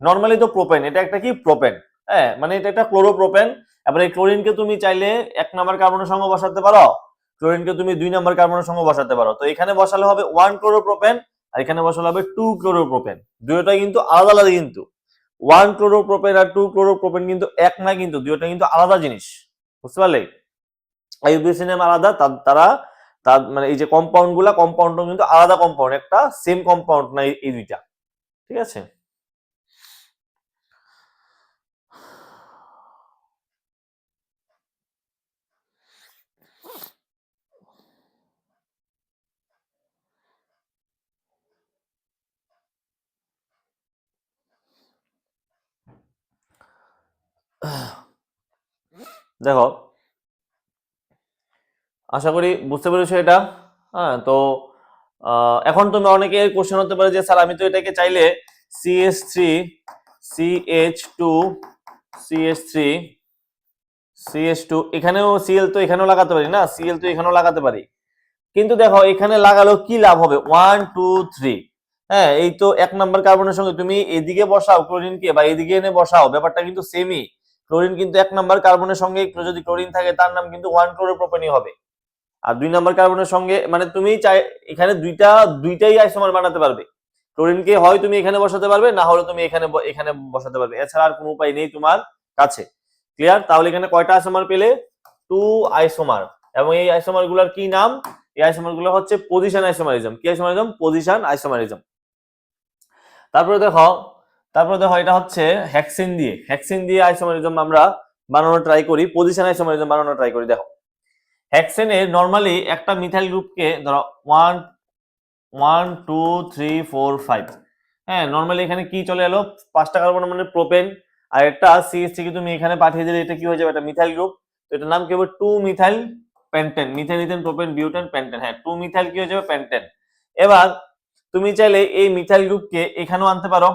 নরমালি তো প্রোপেন, এটা একটা কি? প্রোপেন, হ্যাঁ, মানে এটা একটা ক্লোরোপ্রোপেন। এবার এই ক্লোরিনকে তুমি চাইলে 1 নাম্বার কার্বনের সঙ্গে বসাতে পারো, ক্লোরিনকে তুমি 2 নাম্বার কার্বনের সঙ্গে বসাতে পারো। তো এখানে বসালে হবে 1 ক্লোরোপ্রোপেন আর এখানে বসালে হবে 2 ক্লোরোপ্রোপেন। দুটোটাই কিন্তু আলাদা আলাদা, কিন্তু 1 ক্লোরোপ্রোপেন আর 2 ক্লোরোপ্রোপেন কিন্তু এক না, কিন্তু দুটোটা কিন্তু আলাদা জিনিস, বুঝতে পারলে? আইইউপিএসি নাম আলাদা, তারা তার মানে এই যে কম্পাউন্ড গুলা, কম্পাউন্ড কিন্তু আলাদা কম্পাউন্ড, একটা সেম কম্পাউন্ড না এই দুইটা, ঠিক আছে? দেখো, আশা করি বুঝতে পেরেছো এটা। হ্যাঁ, তো এখন তুমি অনেকে কোশ্চেন হতে পারে যে স্যার আমি তো এটাকে চাইলে CH3 CH2 CH3 CH2 এখানেও Cl তো এখানেও লাগাতে পারি না, Cl তো এখানেও লাগাতে পারি, কিন্তু দেখো এখানে লাগালো কি লাভ হবে? 1 2 3, হ্যাঁ, এই তো 1 নাম্বার কার্বনের সঙ্গে তুমি এদিকে বসাও ক্লোরিনকে বা এদিকে এনে বসাও, ব্যাপারটা কিন্তু সেমই। ক্লোরিন কিন্তু 1 নাম্বার কার্বনের সঙ্গে যদি ক্লোরিন থাকে তার নাম কিন্তু 1 ক্লোরোপ্রোপেনই হবে। আর 2 নাম্বার কার্বনের সঙ্গে মানে তুমি চাই এখানে দুইটাই আইসোমার বানাতে পারবে। ক্লোরিনকে হয় তুমি এখানে বসাতে পারবে, না হলে তুমি এখানে বসাতে পারবে, এছাড়া আর কোনো উপায় নেই তোমার কাছে। ক্লিয়ার? তাহলে এখানে কয়টা আইসোমার পেলে? 2 আইসোমার। এবং এই আইসোমার গুলার কি নাম? এই আইসোমার গুলো হচ্ছে পজিশন আইসোমারিজম। কি আইসোমারিজম? Position isomerism. তারপরে দেখো এটা হচ্ছে হেক্সিন দিয়ে আইসোমারিজম আমরা বানানোর ট্রাই করি, পজিশন আইসোমারিজম বানানোর ট্রাই করি। দেখো হেক্সেনের নরমালি একটা মিথাইল গ্রুপকে ধরো 1 1 2 3 4 5, হ্যাঁ, নরমালি এখানে কি চলে এলো? 5টা কার্বন মানে প্রোপেন, আর একটা CH3 কে তুমি এখানে পাঠিয়ে দিলে এটা কি হয়ে যাবে? এটা মিথাইল গ্রুপ। তো এটার নাম কি হবে? 2 methyl pentane, methane ethane propane butane pentane, হ্যাঁ 2 মিথাইল কি হয়ে যাবে? পেন্টেন। এবার তুমি চাইলে এই মিথাইল গ্রুপকে এখানেও আনতে পারো,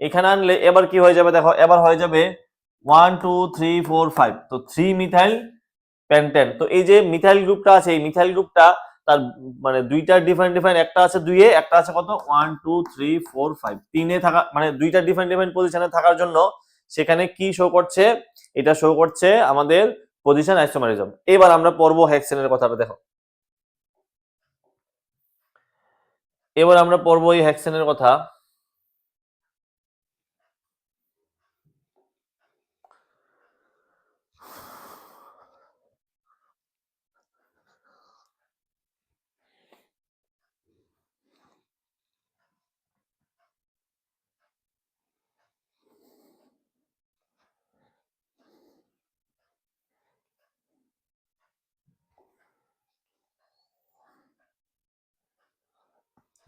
এখানে আনলে এবার কি হয়ে যাবে? দেখো এবার হয়ে যাবে 1 2 3 4 5, তো 3 মিথাইল পেন্টেন। তো এই যে মিথাইল গ্রুপটা আছে, এই মিথাইল গ্রুপটা তার মানে দুইটা ডিফারেন্ট, একটা আছে 2 এ, একটা আছে কত? 1 2 3 4 5, 3 এ থাকা মানে দুইটা ডিফারেন্ট পজিশনে থাকার জন্য সেখানে কি শো করছে? এটা শো করছে আমাদের পজিশন আইসোমারিজম। এবার আমরা পড়বো হেক্সেনের কথাটা। দেখো এবার আমরা পড়বো এই হেক্সেনের কথা।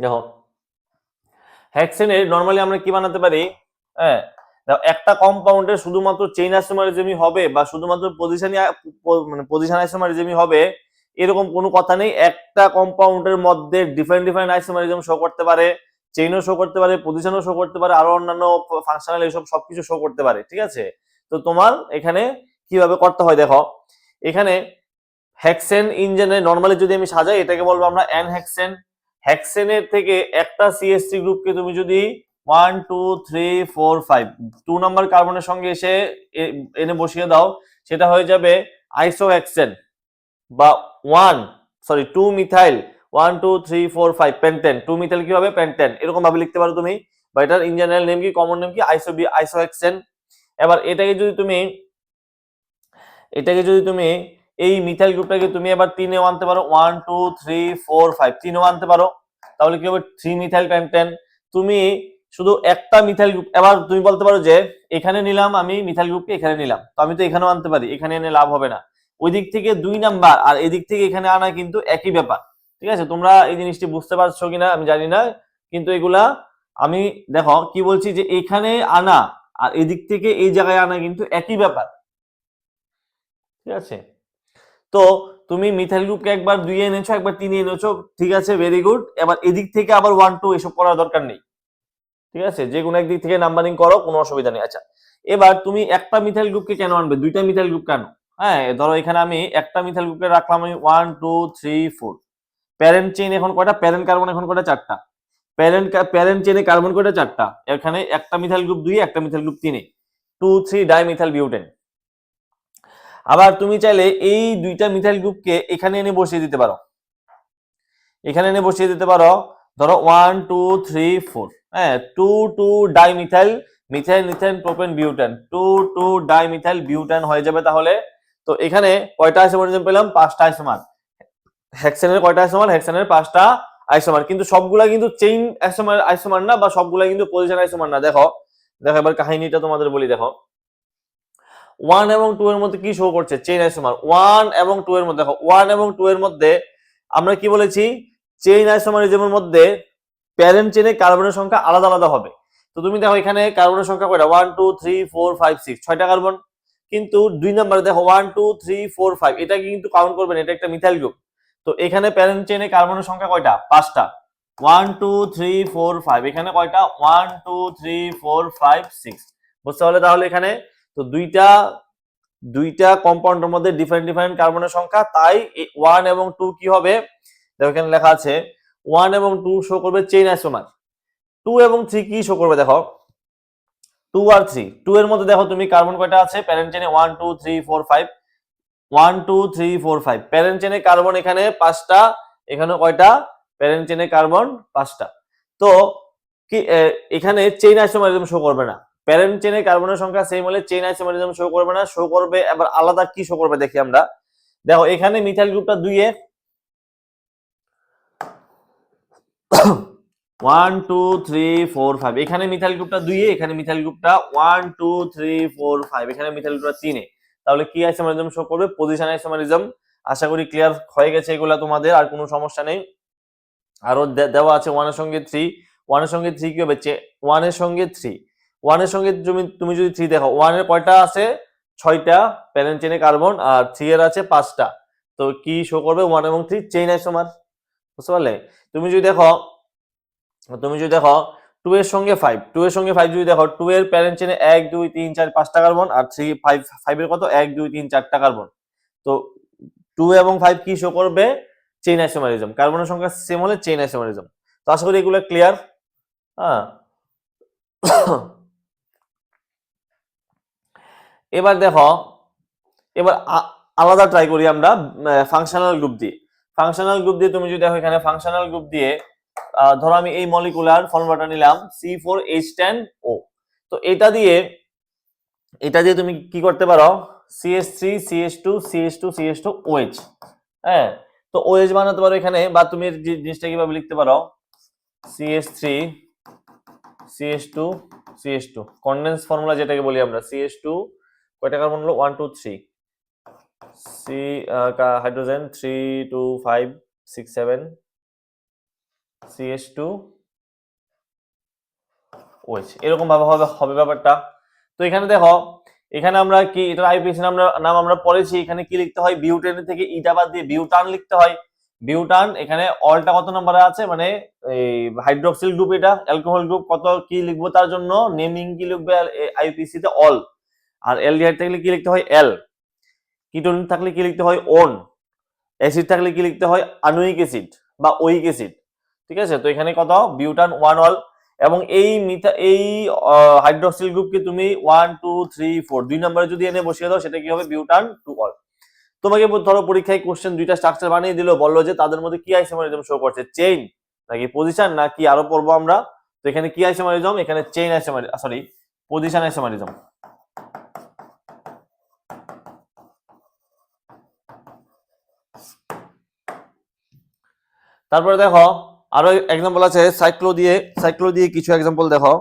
দেখো হেক্সেনের নরমালি আমরা কি বানাতে পারি? হ্যাঁ, একটা কম্পাউন্ডের শুধুমাত্র চেইন আইসোমারিজমই হবে বা শুধুমাত্র পজিশন আইসোমারিজমই হবে এরকম কোনো কথা নেই। একটা কম্পাউন্ডের মধ্যে ডিফারেন্ট আইসোমারিজম শো করতে পারে, চেইনও শো করতে পারে, পজিশনও শো করতে পারে, আরো অন্যান্য ফাংশনাল এইসব সবকিছু শো করতে পারে, ঠিক আছে? তো তোমার এখানে কিভাবে করতে হয় দেখো, এখানে হেক্সেন ইঞ্জিনে নরমালি যদি আমি সাজাই এটাকে বলবো আমরা এন হেক্সেন। হেক্সেনের থেকে একটা CH3 গ্রুপকে তুমি যদি 1 2 3 4 5 2 নাম্বার কার্বনের সঙ্গে এসে এনে বসিয়ে দাও, সেটা হয়ে যাবে আইসোহেক্সেন বা 2 মিথাইল 1 2 3 4 5 পেন্টেন। 2 মিথাইল কি হবে? পেন্টেন, এরকম ভাবে লিখতে পারো তুমি, বা এটার ইঞ্জিনিয়ার নেম কি, কমন নেম কি? আইসোহেক্সেন। এবার এটাকে যদি তুমি এই মিথাইল গ্রুপটাকে তুমি এবার 3 এও আনতে পারো, 1 2 3 4 5 3 এও আনতে পারো। তাহলে কি হবে 3 মিথাইল পেন্টেন। তুমি শুধু একটা মিথাইল গ্রুপ, এবার তুমি বলতে পারো যে এখানে নিলাম আমি মিথাইল গ্রুপকে, এখানে নিলাম, তো আমি তো এখানেও আনতে পারি, এখানে এনে লাভ হবে না। ওই দিক থেকে 2 নাম্বার আর এদিক থেকে এখানে আনা কিন্তু একই ব্যাপার। ঠিক আছে, তোমরা এই জিনিসটি বুঝতে পারছো কিনা আমি জানি না, কিন্তু এগুলা আমি দেখো কি বলছি যে এখানে আনা আর এদিক থেকে এই জায়গায় আনা কিন্তু একই ব্যাপার। ঠিক আছে, তো তুমি মিথাইল গ্রুপকে একবার 2 এনেছো, একবার 3 এনেছো, ঠিক আছে, ভেরি গুড। এবার এদিক থেকে আবার 1 2 এসব করার দরকার নেই। ঠিক আছে, যে কোনো একদিক থেকে নাম্বারিং করো, কোনো অসুবিধা নেই। আচ্ছা, এবার তুমি একটা মিথাইল গ্রুপকে কেন আনবে, দুইটা মিথাইল গ্রুপ কেন? হ্যাঁ, ধরো এখানে আমি একটা মিথাইল গ্রুপকে রাখলাম আমি 1 2 3 4। প্যারেন্ট চেইন এখন কয়টা, প্যারেন্ট কার্বন এখন কয়টা, 4টা। প্যারেন্ট চেইনে কার্বন কয়টা, 4টা। এখানে একটা মিথাইল গ্রুপ 2, একটা মিথাইল গ্রুপ 3, 2 3 ডাইমিথাইল বিউটেন। আবার তুমি চাইলে এই দুইটা মিথাইল গ্রুপকে এখানে এনে বসিয়ে দিতে পারো, এখানে এনে বসিয়ে দিতে পারো। ধরো 1 2 3 4, হ্যাঁ, 2 2 dimethyl methyl methyl propane butane, 2 2 dimethyl butane হয়ে যাবে তাহলে। তো এখানে কয়টা আইসোমার পেলাম, 5টা আইসোমার। হেক্সেনের কয়টা আইসোমার, হেক্সেনের 5টা আইসোমার, কিন্তু সবগুলা কিন্তু চেইন আইসোমার না, বা সবগুলা কিন্তু পজিশন আইসোমার না। দেখো দেখো এবার কাহিনীটা তোমাদের বলি। দেখো 1 এবং 2 এর মধ্যে কি শো করছে, চেইন আইসোমার। 1 এবং 2 এর মধ্যে দেখো, 1 এবং 2 এর মধ্যে আমরা কি বলেছি, চেইন আইসোমারিজমের মধ্যে প্যারেন্ট চেইনে কার্বনের সংখ্যা আলাদা আলাদা হবে। তো তুমি দেখো এখানে কার্বনের সংখ্যা কয়টা, 1 2 3 4 5 6, 6টা কার্বন। কিন্তু 2 নম্বরে দেখো 1 2 3 4 5, এটা কিন্তু কাউন্ট করবেন, এটা একটা মিথাইল গ্রুপ। তো এখানে প্যারেন্ট চেইনে কার্বনের সংখ্যা কয়টা, 5টা। 1 2 3 4 5, এখানে কয়টা, 1 2 3 4 5 6। বুঝতে পারলে তাহলে এখানে? তো দুইটা দুইটা কম্পাউন্ডের মধ্যে ডিফারেন্ট ডিফারেন্ট কার্বনের সংখ্যা, তাই 1 এবং 2 কি হবে, দেখো এখানে লেখা আছে 1 এবং 2 শো করবে চেইন আইসোমার। 2 এবং 3 কি শো করবে, দেখো 2 আর 3। 2 এর মধ্যে দেখো তুমি কার্বন কয়টা আছে, প্যারেন্ট চেইনে 1 2 3 4 5, 1 2 3 4 5। প্যারেন্ট চেইনে কার্বন এখানে 5টা, এখানে কয়টা, প্যারেন্ট চেইনে কার্বন 5টা। তো কি এখানে চেইন আইসোমারিজম শো করবে না। প্যারেন্ট চেইনে কার্বনের সংখ্যা সেম হলে চেইন আইসোমারিজম শো করবে না, শো করবে এবার আলাদা কি শো করবে দেখি আমরা। দেখো এখানে মিথাইল গ্রুপটা 2 এ 1 2 3 4 5, এখানে মিথাইল গ্রুপটা 2 এ, এখানে মিথাইল গ্রুপটা 1 2 3 4 5, এখানে মিথাইল গ্রুপটা 3 এ। তাহলে কি আইসোমারিজম শো করবে, পজিশন আইসোমারিজম। আশা করি ক্লিয়ার হয়ে গেছে এগুলা তোমাদের, আর কোনো সমস্যা নেই। আরো দেওয়া আছে 1 এর সঙ্গে 3, 1 এর সঙ্গে 3 কি হবে, 1 এর সঙ্গে 3, 1 এর সঙ্গে তুমি যদি 3 দেখো, 1 এর কয়টা আছে, 6টা প্যারেন্ট চেইনে কার্বন, আর 3 এর আছে 5টা। তো কি শো করবে, 1 এবং 3 চেইন আইসোমার। বুঝতে পারলে? তুমি যদি দেখো 2 এর সঙ্গে 5, 2 এর সঙ্গে 5 যদি দেখো, 2 এর প্যারেন্ট চেইনে 1 2 3 4 5টা কার্বন, আর 3 5 এর কত, 1 2 3 4টা কার্বন। তো 2 এবং 5 কি শো করবে, চেইন আইসোমারিজম। কার্বনের সংখ্যা সেম হলে চেইন আইসোমারিজম। তো আশা করি এগুলো ক্লিয়ার। হ্যাঁ, এবার দেখো, এবার আলাদা ট্রাই করি আমরা ফাংশনাল গ্রুপ দিয়ে। ফাংশনাল গ্রুপ দিয়ে তুমি যদি দেখো, এখানে ফাংশনাল গ্রুপ দিয়ে ধরো আমি এই মলিকুলার ফর্মুলাটা নিলাম C4H10O। তো এটা দিয়ে তুমি কি করতে পারো, CH3 CH2 CH2 CH2 OH। হ্যাঁ, তো OH বানাতে পারো এখানে, বা তুমি জিনিসটা কিভাবে লিখতে পারো, CH3 CH2 CH2, condense formula যেটাকে বলি আমরা, CH2 কয়টা কার্বন হলো, 1 2 3, সি হাইড্রোজেন 3 2 5 6 7, CH2 OH, এরকম ভাবে হবে ব্যাপারটা। তো এখানে দেখো, এখানে আমরা কি এটার আইপিএসি নাম আমরা পড়েছি, এখানে কি লিখতে হয়, বিউটেন থেকে ইটা বাদ দিয়ে বিউটান লিখতে হয়। বিউটান এখানে অলটা কত নম্বরে আছে, মানে এই হাইড্রোক্সিল গ্রুপ, এটা অ্যালকোহল গ্রুপ, কত কি লিখবো তার জন্য নেমিং কি লিখবে আইপিসি তে অল। আর এলডিহাইড থাকলে কি লিখতে হয়, এল। কিটোন থাকলে কি লিখতে হয়, ওন। অ্যাসিড থাকলে কি লিখতে হয়, আনুইক অ্যাসিড বা ওইক অ্যাসিড। ঠিক আছে, তো এখানে কত, বিউটান 1 অল। এবং এই হাইড্রোক্সিল গ্রুপকে তুমি 1 2 3 4 2 নম্বরে যদি এনে বসিয়ে দাও, সেটা কি হবে, বিউটান 2 অল। তোমাকে ধরো পরীক্ষায় কোশ্চেন দুইটা স্ট্রাকচার বানিয়ে দিল, বললো যে তাদের মধ্যে কি আইসোমারিজম শো করছে, চেইন নাকি পজিশন নাকি আরো পড়বো আমরা। তো এখানে কি আইসোমারিজম, এখানে chain isomerism, sorry position isomerism. তারপরে দেখো আরো এক্সাম্পল আছে সাইক্লো দিয়ে কিছু এক্সাম্পল দেখো।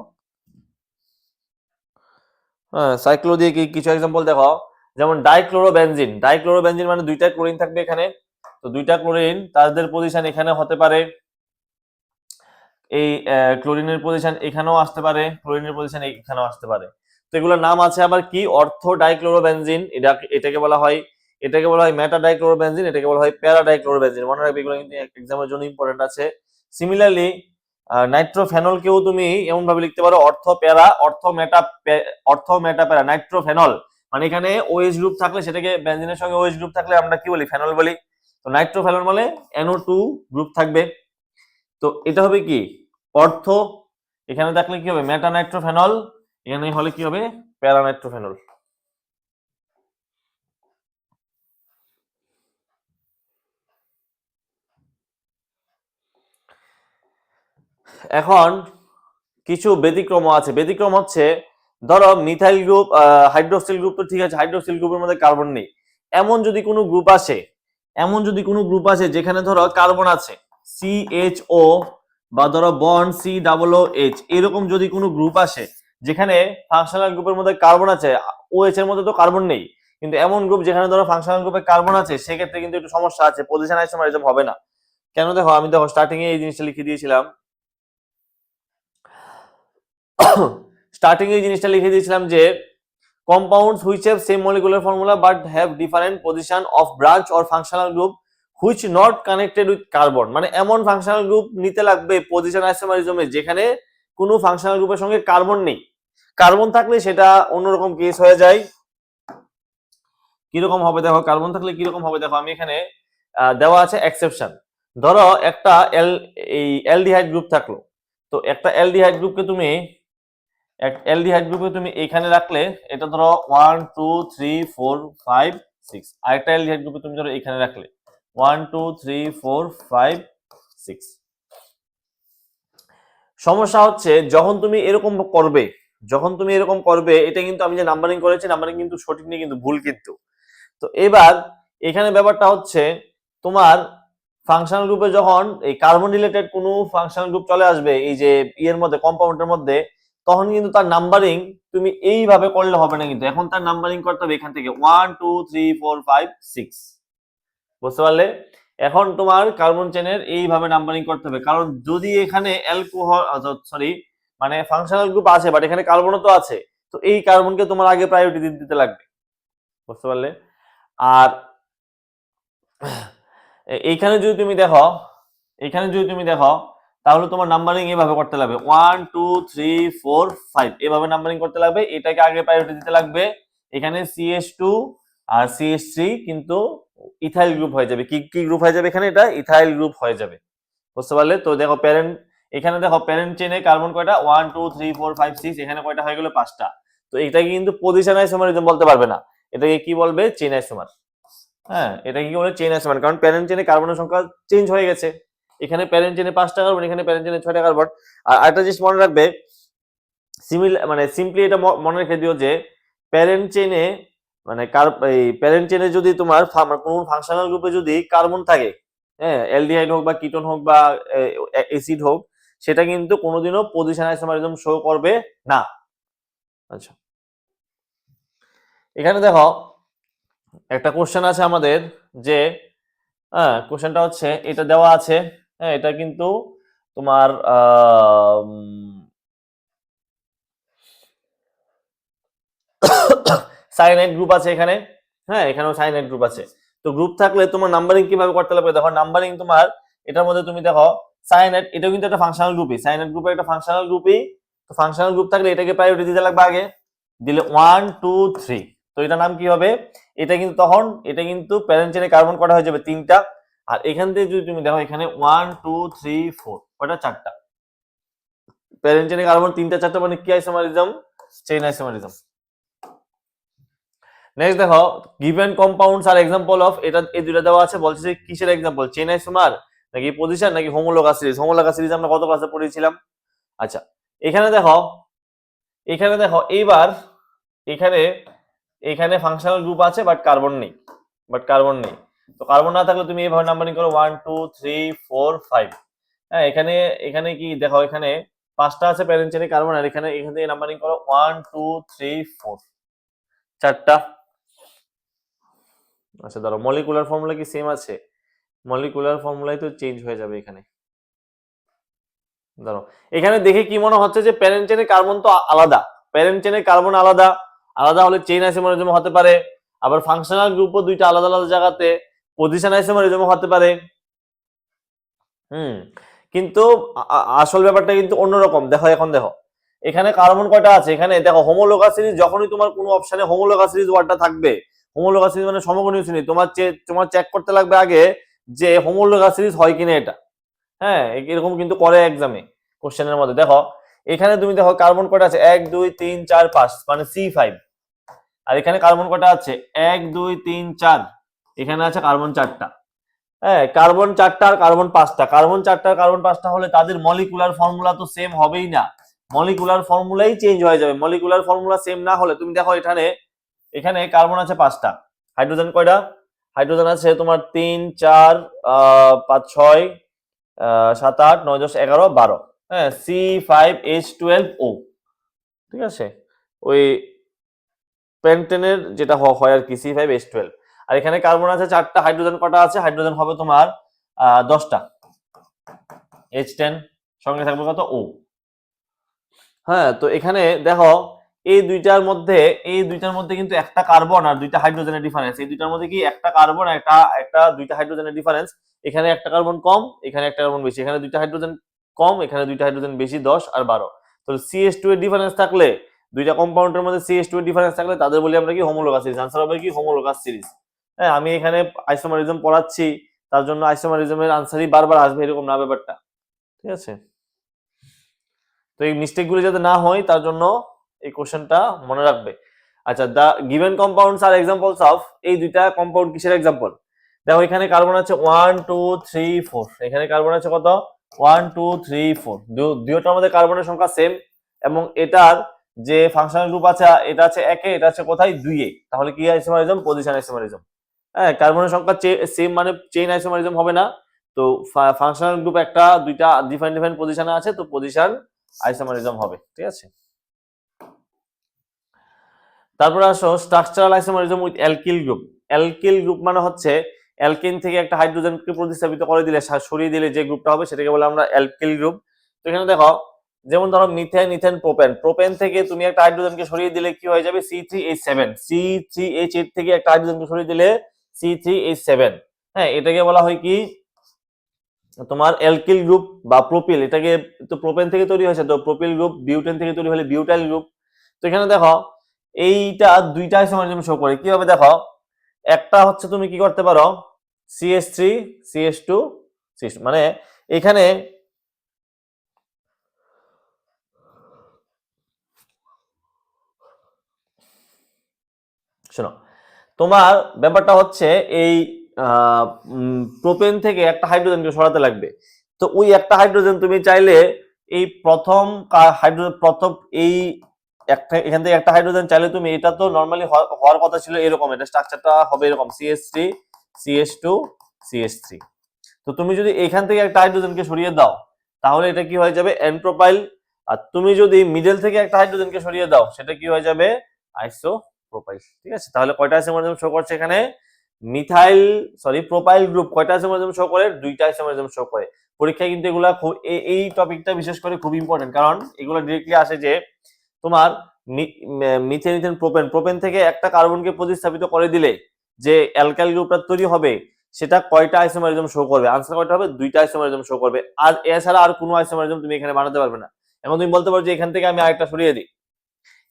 হ্যাঁ, সাইক্লো দিয়ে কিছু এক্সাম্পল দেখো, যেমন ডাইক্লোরোবেনজিন মানে দুইটা ক্লোরিন থাকবে এখানে। তো দুইটা ক্লোরিন, তাদের পজিশন এখানে হতে পারে, এই ক্লোরিনের পজিশন এখানেও আসতে পারে, ক্লোরিনের পজিশন এখানেও আসতে পারে। তো এগুলোর নাম আছে আবার কি, অর্থো ডাইক্লোরোবেনজিন, এটাকে বলা হয়, মেটা ডাইক্লোরোবেনজিন, এটাকে বলা হয় প্যারা ডাইক্লোরোবেনজিন। মনে রাখবে এগুলো কিন্তু এক্সামের জন্য ইম্পর্টেন্ট আছে। সিমিলারলি নাইট্রোফেনলকেও তুমি এমন ভাবে লিখতে পারো অর্থো মেটা প্যারা নাইট্রোফেনল, মানে এখানে ওএইচ গ্রুপ থাকলে সেটাকে, বেনজিনের সঙ্গে ওএইচ গ্রুপ থাকলে আমরা কি বলি, ফেনল বলি। তো নাইট্রোফেনল মানে NO2 গ্রুপ থাকবে। তো এটা হবে কি অর্থ, এখানে থাকলে কি হবে মেটা নাইট্রোফেনল, এখানে হলে কি হবে প্যারা নাইট্রোফেনল। এখন কিছু ব্যতিক্রম আছে। ব্যতিক্রম হচ্ছে, ধরো মিথাইল গ্রুপ, হাইড্রোক্সিল গ্রুপ, তো ঠিক আছে, হাইড্রোক্সিল গ্রুপের মধ্যে কার্বন নেই। এমন যদি কোনো গ্রুপ আসে যেখানে ধরো কার্বন আছে CHO, বা ধরো বন্ড COOH, এরকম যদি কোনো গ্রুপ আসে যেখানে ফাংশনাল গ্রুপের মধ্যে কার্বন আছে, OH এর মধ্যে তো কার্বন নেই, কিন্তু এমন গ্রুপ যেখানে ধরো ফাংশনাল গ্রুপে কার্বন আছে, সেক্ষেত্রে কিন্তু একটু সমস্যা আছে, পজিশন আইসোমারিজম হবে না। কেন, দেখো আমি স্টার্টিং এ এই জিনিসটা লিখে দিয়েছিলাম যে compounds which have same molecular formula but have different position of branch or functional group which not connected with carbon, মানে এমন ফাংশনাল গ্রুপ নিতে লাগবে পজিশন আইসোমারিজমে যেখানে কোনো ফাংশনাল গ্রুপের সঙ্গে কার্বন নেই। কার্বন থাকলে সেটা অন্যরকম কেস হয়ে যায়। কিরকম হবে দেখো, কার্বন থাকলে কিরকম হবে দেখো, আমি এখানে দেওয়া আছে এক্সেপশন। ধরো একটা অ্যালডিহাইড গ্রুপ থাকলো, তো একটা অ্যালডিহাইড গ্রুপকে তুমি এখানে রাখলে, এটা ধরো 1 2 3 4 5 6, আরেকটা অ্যালডিহাইড গ্রুপে তুমি ধরো এখানে রাখলে 1 2 3 4 5 6। সমস্যা হচ্ছে যখন তুমি এরকম করবে, এটা কিন্তু আমি যে নাম্বারিং করেছি, নাম্বারিং কিন্তু সঠিক নেই, কিন্তু ভুল কিন্তু। তো এবার এখানে ব্যাপারটা হচ্ছে, তোমার ফাংশনাল গ্রুপে যখন এই কার্বন রিলেটেড কোনো ফাংশনাল গ্রুপ চলে আসবে এই যে এর মধ্যে, কম্পাউন্ডের মধ্যে, তখন কিন্তু তার নাম্বারিং তুমি এইভাবে করলে হবে না, কিন্তু এখন তার নাম্বারিং করতে হবে এখান থেকে 1 2 3 4 5 6। বুঝতে পারলে? এখন তোমার কার্বন চেনের এইভাবে নাম্বারিং করতে হবে, কারণ যদি এখানে অ্যালকোহল, মানে ফাংশনাল গ্রুপ আছে বাট এখানে কার্বনও তো আছে, তো এই কার্বনকে তোমার আগে প্রায়োরিটি দিতে লাগবে। বুঝতে পারলে? আর এইখানে যদি তুমি দেখো তাহলে তোমার নাম্বারিং এভাবে করতে লাগবে 1 2 3 4 5, এভাবে নাম্বারিং করতে লাগবে, এটাকে আগে প্রায়োরিটি দিতে লাগবে। এখানে CH2 আর CH3 কিন্তু ইথাইল গ্রুপ হয়ে যাবে। কি গ্রুপ হয়ে যাবে এখানে? এটা ইথাইল গ্রুপ হয়ে যাবে। বুঝতে পারলে? তো দেখো এখানে দেখো প্যারেন্ট চেনে কার্বন কয়টা, 1 2 3 4 5 6, এখানে কয়টা হয়ে গেল? 5টা। তো এটাকে কিন্তু পজিশন আইসোমারিজম বলতে পারবে না, এটাকে কি বলবে? Chain isomer. হ্যাঁ, এটা কি বলে? চেইন আইসোমার, কারণ প্যারেন্ট চেনে কার্বনের সংখ্যা চেঞ্জ হয়ে গেছে। এখানে প্যারেন্ট চেনে 5টা কার্বন, এখানে প্যারেন্ট চেনে 6টা কার্বন। আর একটা জিনিস মনে রাখবে, সিম্পলি এটা মনে রেখে দিও যে প্যারেন্ট চেনে, মানে এই প্যারেন্ট চেনে যদি তোমার কোন ফাংশনাল গ্রুপে যদি কার্বন থাকে, হ্যাঁ, অ্যালডিহাইড হোক বা কিটোন হোক বা অ্যাসিড হোক, সেটা কিন্তু কোনোদিনও পজিশন আইসোমারিজম শো করবে না। আচ্ছা, এখানে দেখো একটা কোশ্চেন আছে আমাদের, যে কোশ্চেনটা হচ্ছে, এটা দেওয়া আছে, হ্যাঁ, এটা কিন্তু তোমার সাইনাইড গ্রুপ আছে এখানে, হ্যাঁ, এখানেও সাইনাইড গ্রুপ আছে। তো গ্রুপ থাকলে তোমার নাম্বারিং কিভাবে করতে লাগবে দেখো, নাম্বারিং তোমার এটার মধ্যে তুমি দেখো সাইনাইড, এটাও কিন্তু একটা ফাংশনাল গ্রুপই, সাইনাইড গ্রুপের একটা ফাংশনাল গ্রুপই। তো ফাংশনাল গ্রুপ থাকলে এটাকে প্রায়োরিটি দিতে লাগবে আগে, দিলে 1 2 3। তো এটার নাম কি হবে? এটা কিন্তু প্যারেন্ট চেনে কার্বন কটা হয়ে যাবে? 3টা। আর এখান থেকে যদি তুমি দেখো এখানে 1 2 3 4 কটা? 4টা। প্যারেন্ট চেনে কার্বন 3টা 4টা, মানে কি আইসোমারিজম? Chain isomerism. নেক্সট দেখো, গিভেন কম্পাউন্ডস আর এক্সাম্পল অফ, এটা এই দুটো দেওয়া আছে, বলছে যে কিসের এক্সাম্পল, চেইন আইসোমার নাকি পজিশন নাকি হোমোলোগাস সিরিজ। হোমোলোগাস সিরিজ আমরা কত ক্লাসে পড়েছিলাম। আচ্ছা, এখানে দেখো এইবার এখানে ফাংশনাল গ্রুপ আছে বাট কার্বন নেই, তো কার্বন না থাকলে তুমি এইভাবে নাম্বারিং করো 1 2 3 4 5। হ্যাঁ, এখানে এখানে কি দেখো, এখানে 5টা আছে প্যারেন্ট চেইনে কার্বন, আর এখানে এখান থেকে নাম্বারিং করো 1 2 3 4, 4টা। আচ্ছা ধরো মলিকুলার ফর্মুলা কি সেম আছে? মলিকুলার ফর্মুলাই তো চেঞ্জ হয়ে যাবে এখানে। ধরো এখানে দেখে কি মনে হচ্ছে যে প্যারেন্ট চেইনে কার্বন তো আলাদা, প্যারেন্ট চেইনে কার্বন আলাদা, আলাদা হলে চেইন আইসোমারিজম হতে পারে, আবার ফাংশনাল গ্রুপও দুইটা আলাদা আলাদা জায়গাতে, পজিশন আইসোমারিজম হতে পারে। কিন্তু আসল ব্যাপারটা কিন্তু অন্যরকম। দেখো এখন দেখো এখানে কার্বন কয়টা আছে, এখানে দেখো হোমোলোগাস সিরিজ, যখনই তোমার কোনো অপশনে হোমোলোগাস সিরিজ ওয়ার্ডটা থাকবে, হোমোলোগাস সিরিজ মানে সমকোণীয় শ্রেণী, তোমার চেক করতে লাগবে আগে যে হোমোলোগাস সিরিজ হয় কিনা এটা। হ্যাঁ, এরকম কিন্তু করে এক্সামে কোশ্চেনের মধ্যে। দেখো এখানে তুমি দেখো কার্বন কয়টা আছে, 1 2 3 4 5, মানে C5। আর এখানে কার্বন কয়টা আছে, 1 2 3 4, এখানে আছে কার্বন 4টা। হ্যাঁ, কার্বন 4টা আর কার্বন 5টা, কার্বন 4টা আর কার্বন 5টা হলে তাদের মলিকুলার ফর্মুলা তো সেম হবেই না, মলিকুলার ফর্মুলাই চেঞ্জ হয়ে যাবে। মলিকুলার ফর্মুলা সেম না হলে, তুমি দেখো এখানে এখানে কার্বন আছে 5টা, হাইড্রোজেন কয়টা, হাইড্রোজেন আছে তোমার 3 4 5 6 7 8 9 10 11 12। হ্যাঁ, C5H12O, ঠিক আছে, ওই পেন্টেনের যেটা হয় আর কি, C5H12। আর এখানে কার্বন আছে 4টা, হাইড্রোজেন কটা আছে, হাইড্রোজেন হবে তোমার 10টা, H10, সঙ্গে থাকবে কত, O। হ্যাঁ, তো এখানে দেখো এই দুইটার মধ্যে কিন্তু একটা কার্বন আর দুইটা হাইড্রোজেনের ডিফারেন্স, এই দুইটার মধ্যে কি একটা কার্বন আর একটা দুইটা হাইড্রোজেনের ডিফারেন্স। এখানে একটা কার্বন কম, এখানে একটা কার্বন বেশি, এখানে দুইটা হাইড্রোজেন কম, এখানে দুইটা হাইড্রোজেন বেশি, 10 আর 12। তো CH2 এর ডিফারেন্স থাকলে, দুইটা কম্পাউন্ডের মধ্যে CH2 এর ডিফারেন্স থাকলে তাদের বলি আমরা কি, হোমোলোগাস সিরিজ। আনসার হবে কি, হোমোলোগাস সিরিজ। হ্যাঁ, আমি এখানে আইসোমারিজম পড়াচ্ছি, তার জন্য আইসোমারিজমের আনসারই বারবার আসবে এরকম না ব্যাপারটা, ঠিক আছে। তো এই মিস্টেক গুলো যাতে না হয় তার জন্য এই কোশ্চেনটা মনে রাখবে। আচ্ছা, the given compounds are examples of, এই দুইটা কম্পাউন্ড কিসের এক্সাম্পল? দেখো এখানে কার্বন আছে 1 2 3 4, এখানে কার্বন আছে কত, 1 2 3 4, দুইটার মধ্যে কার্বনের সংখ্যা সেম, এবং এটার যে ফাংশনাল গ্রুপ আছে এটা আছে 1 এ, এটা আছে কোথায়, 2 এ। তাহলে কি আইসোমারিজম, পজিশন আইসোমারিজম। হ্যাঁ, কার্বনের সংখ্যা সেম মানে চেইন আইসোমারিজম হবে না। তো ফাংশনাল গ্রুপ একটা দুইটা ডিফারেন্ট ডিফারেন্ট পজিশনে আছে, তো পজিশন আইসোমারিজম হবে, ঠিক আছে। তারপরে আসো structural isomerism with alkyl group. Alkyl group মানে হচ্ছে অ্যালকিন থেকে একটা হাইড্রোজেনকে প্রতিস্থাপিত করে দিলে, সরিয়ে দিলে যে গ্রুপটা হবে সেটাকে বলে আমরা অ্যালকিল গ্রুপ। তো এখানে দেখো, যেমন ধরো মিথেন, ইথেন, প্রোপেন, প্রোপেন থেকে তুমি একটা হাইড্রোজেনকে সরিয়ে দিলে কি হয়ে যাবে, C3H7, C3H8 থেকে একটা হাইড্রোজেনকে সরিয়ে দিলে C3H7। হ্যাঁ, এটাকে বলা হয় কি তোমার অ্যালকিল গ্রুপ বা প্রোপিল। এটাকে তো প্রোপেন থেকে তৈরি হয়েছে, তো প্রোপিল গ্রুপ। বিউটেন থেকে তৈরি হলে বিউটাইল গ্রুপ। তো এখানে দেখো এইটা দুইটা আইসোমারিজম শো করে, কিভাবে দেখো, একটা হচ্ছে তুমি কি করতে পারো, CH3 CH2 CH2, মানে এখানে শোনো, তোমার ব্যাপারটা হচ্ছে এই প্রোপেন থেকে একটা হাইড্রোজেনকে সরাতে লাগবে। তো ওই একটা হাইড্রোজেন তুমি চাইলে এই প্রথম এই একটা, এখান থেকে একটা হাইড্রোজেন চাইলে তুমি, এটা তো নরমালি হওয়ার কথা ছিল এরকম, এটা স্ট্রাকচারটা হবে এরকম CH3 CH2 CH3। তো তুমি যদি এখান থেকে একটা হাইড্রোজেনকে সরিয়ে দাও তাহলে এটা কি হয়ে যাবে, এন প্রোপাইল। আর তুমি যদি মিডল থেকে একটা হাইড্রোজেনকে সরিয়ে দাও সেটা কি হয়ে যাবে, আইসো প্রোপাইল, ঠিক আছে। তাহলে কয়টা আইসোমারিজম শো করছে এখানে, মিথাইল সরি প্রোপাইল গ্রুপ কয়টা আইসোমারিজম শো করে, দুইটা আইসোমারিজম শো করে। পরীক্ষায় কিন্তু এগুলা এই টপিকটা বিশেষ করে খুব ইম্পর্টেন্ট, কারণ এগুলো ডিরেক্টলি আসে যে তোমার মিথেন, ইথেন, প্রোপেন, প্রোপেন থেকে একটা কার্বনকে প্রতিস্থাপিত করে দিলে যে অ্যালকাইল গ্রুপটা তৈরি হবে সেটা কয়টা আইসোমারিজম শো করবে, আনসার কয়টা হবে, দুইটা আইসোমারিজম শো করবে। আর এছাড়া আর কোনো আইসোমারিজম তুমি এখানে বানাতে পারবে না। এখন তুমি বলতে পারো যে এখান থেকে আমি আরেকটা সরিয়ে দিই,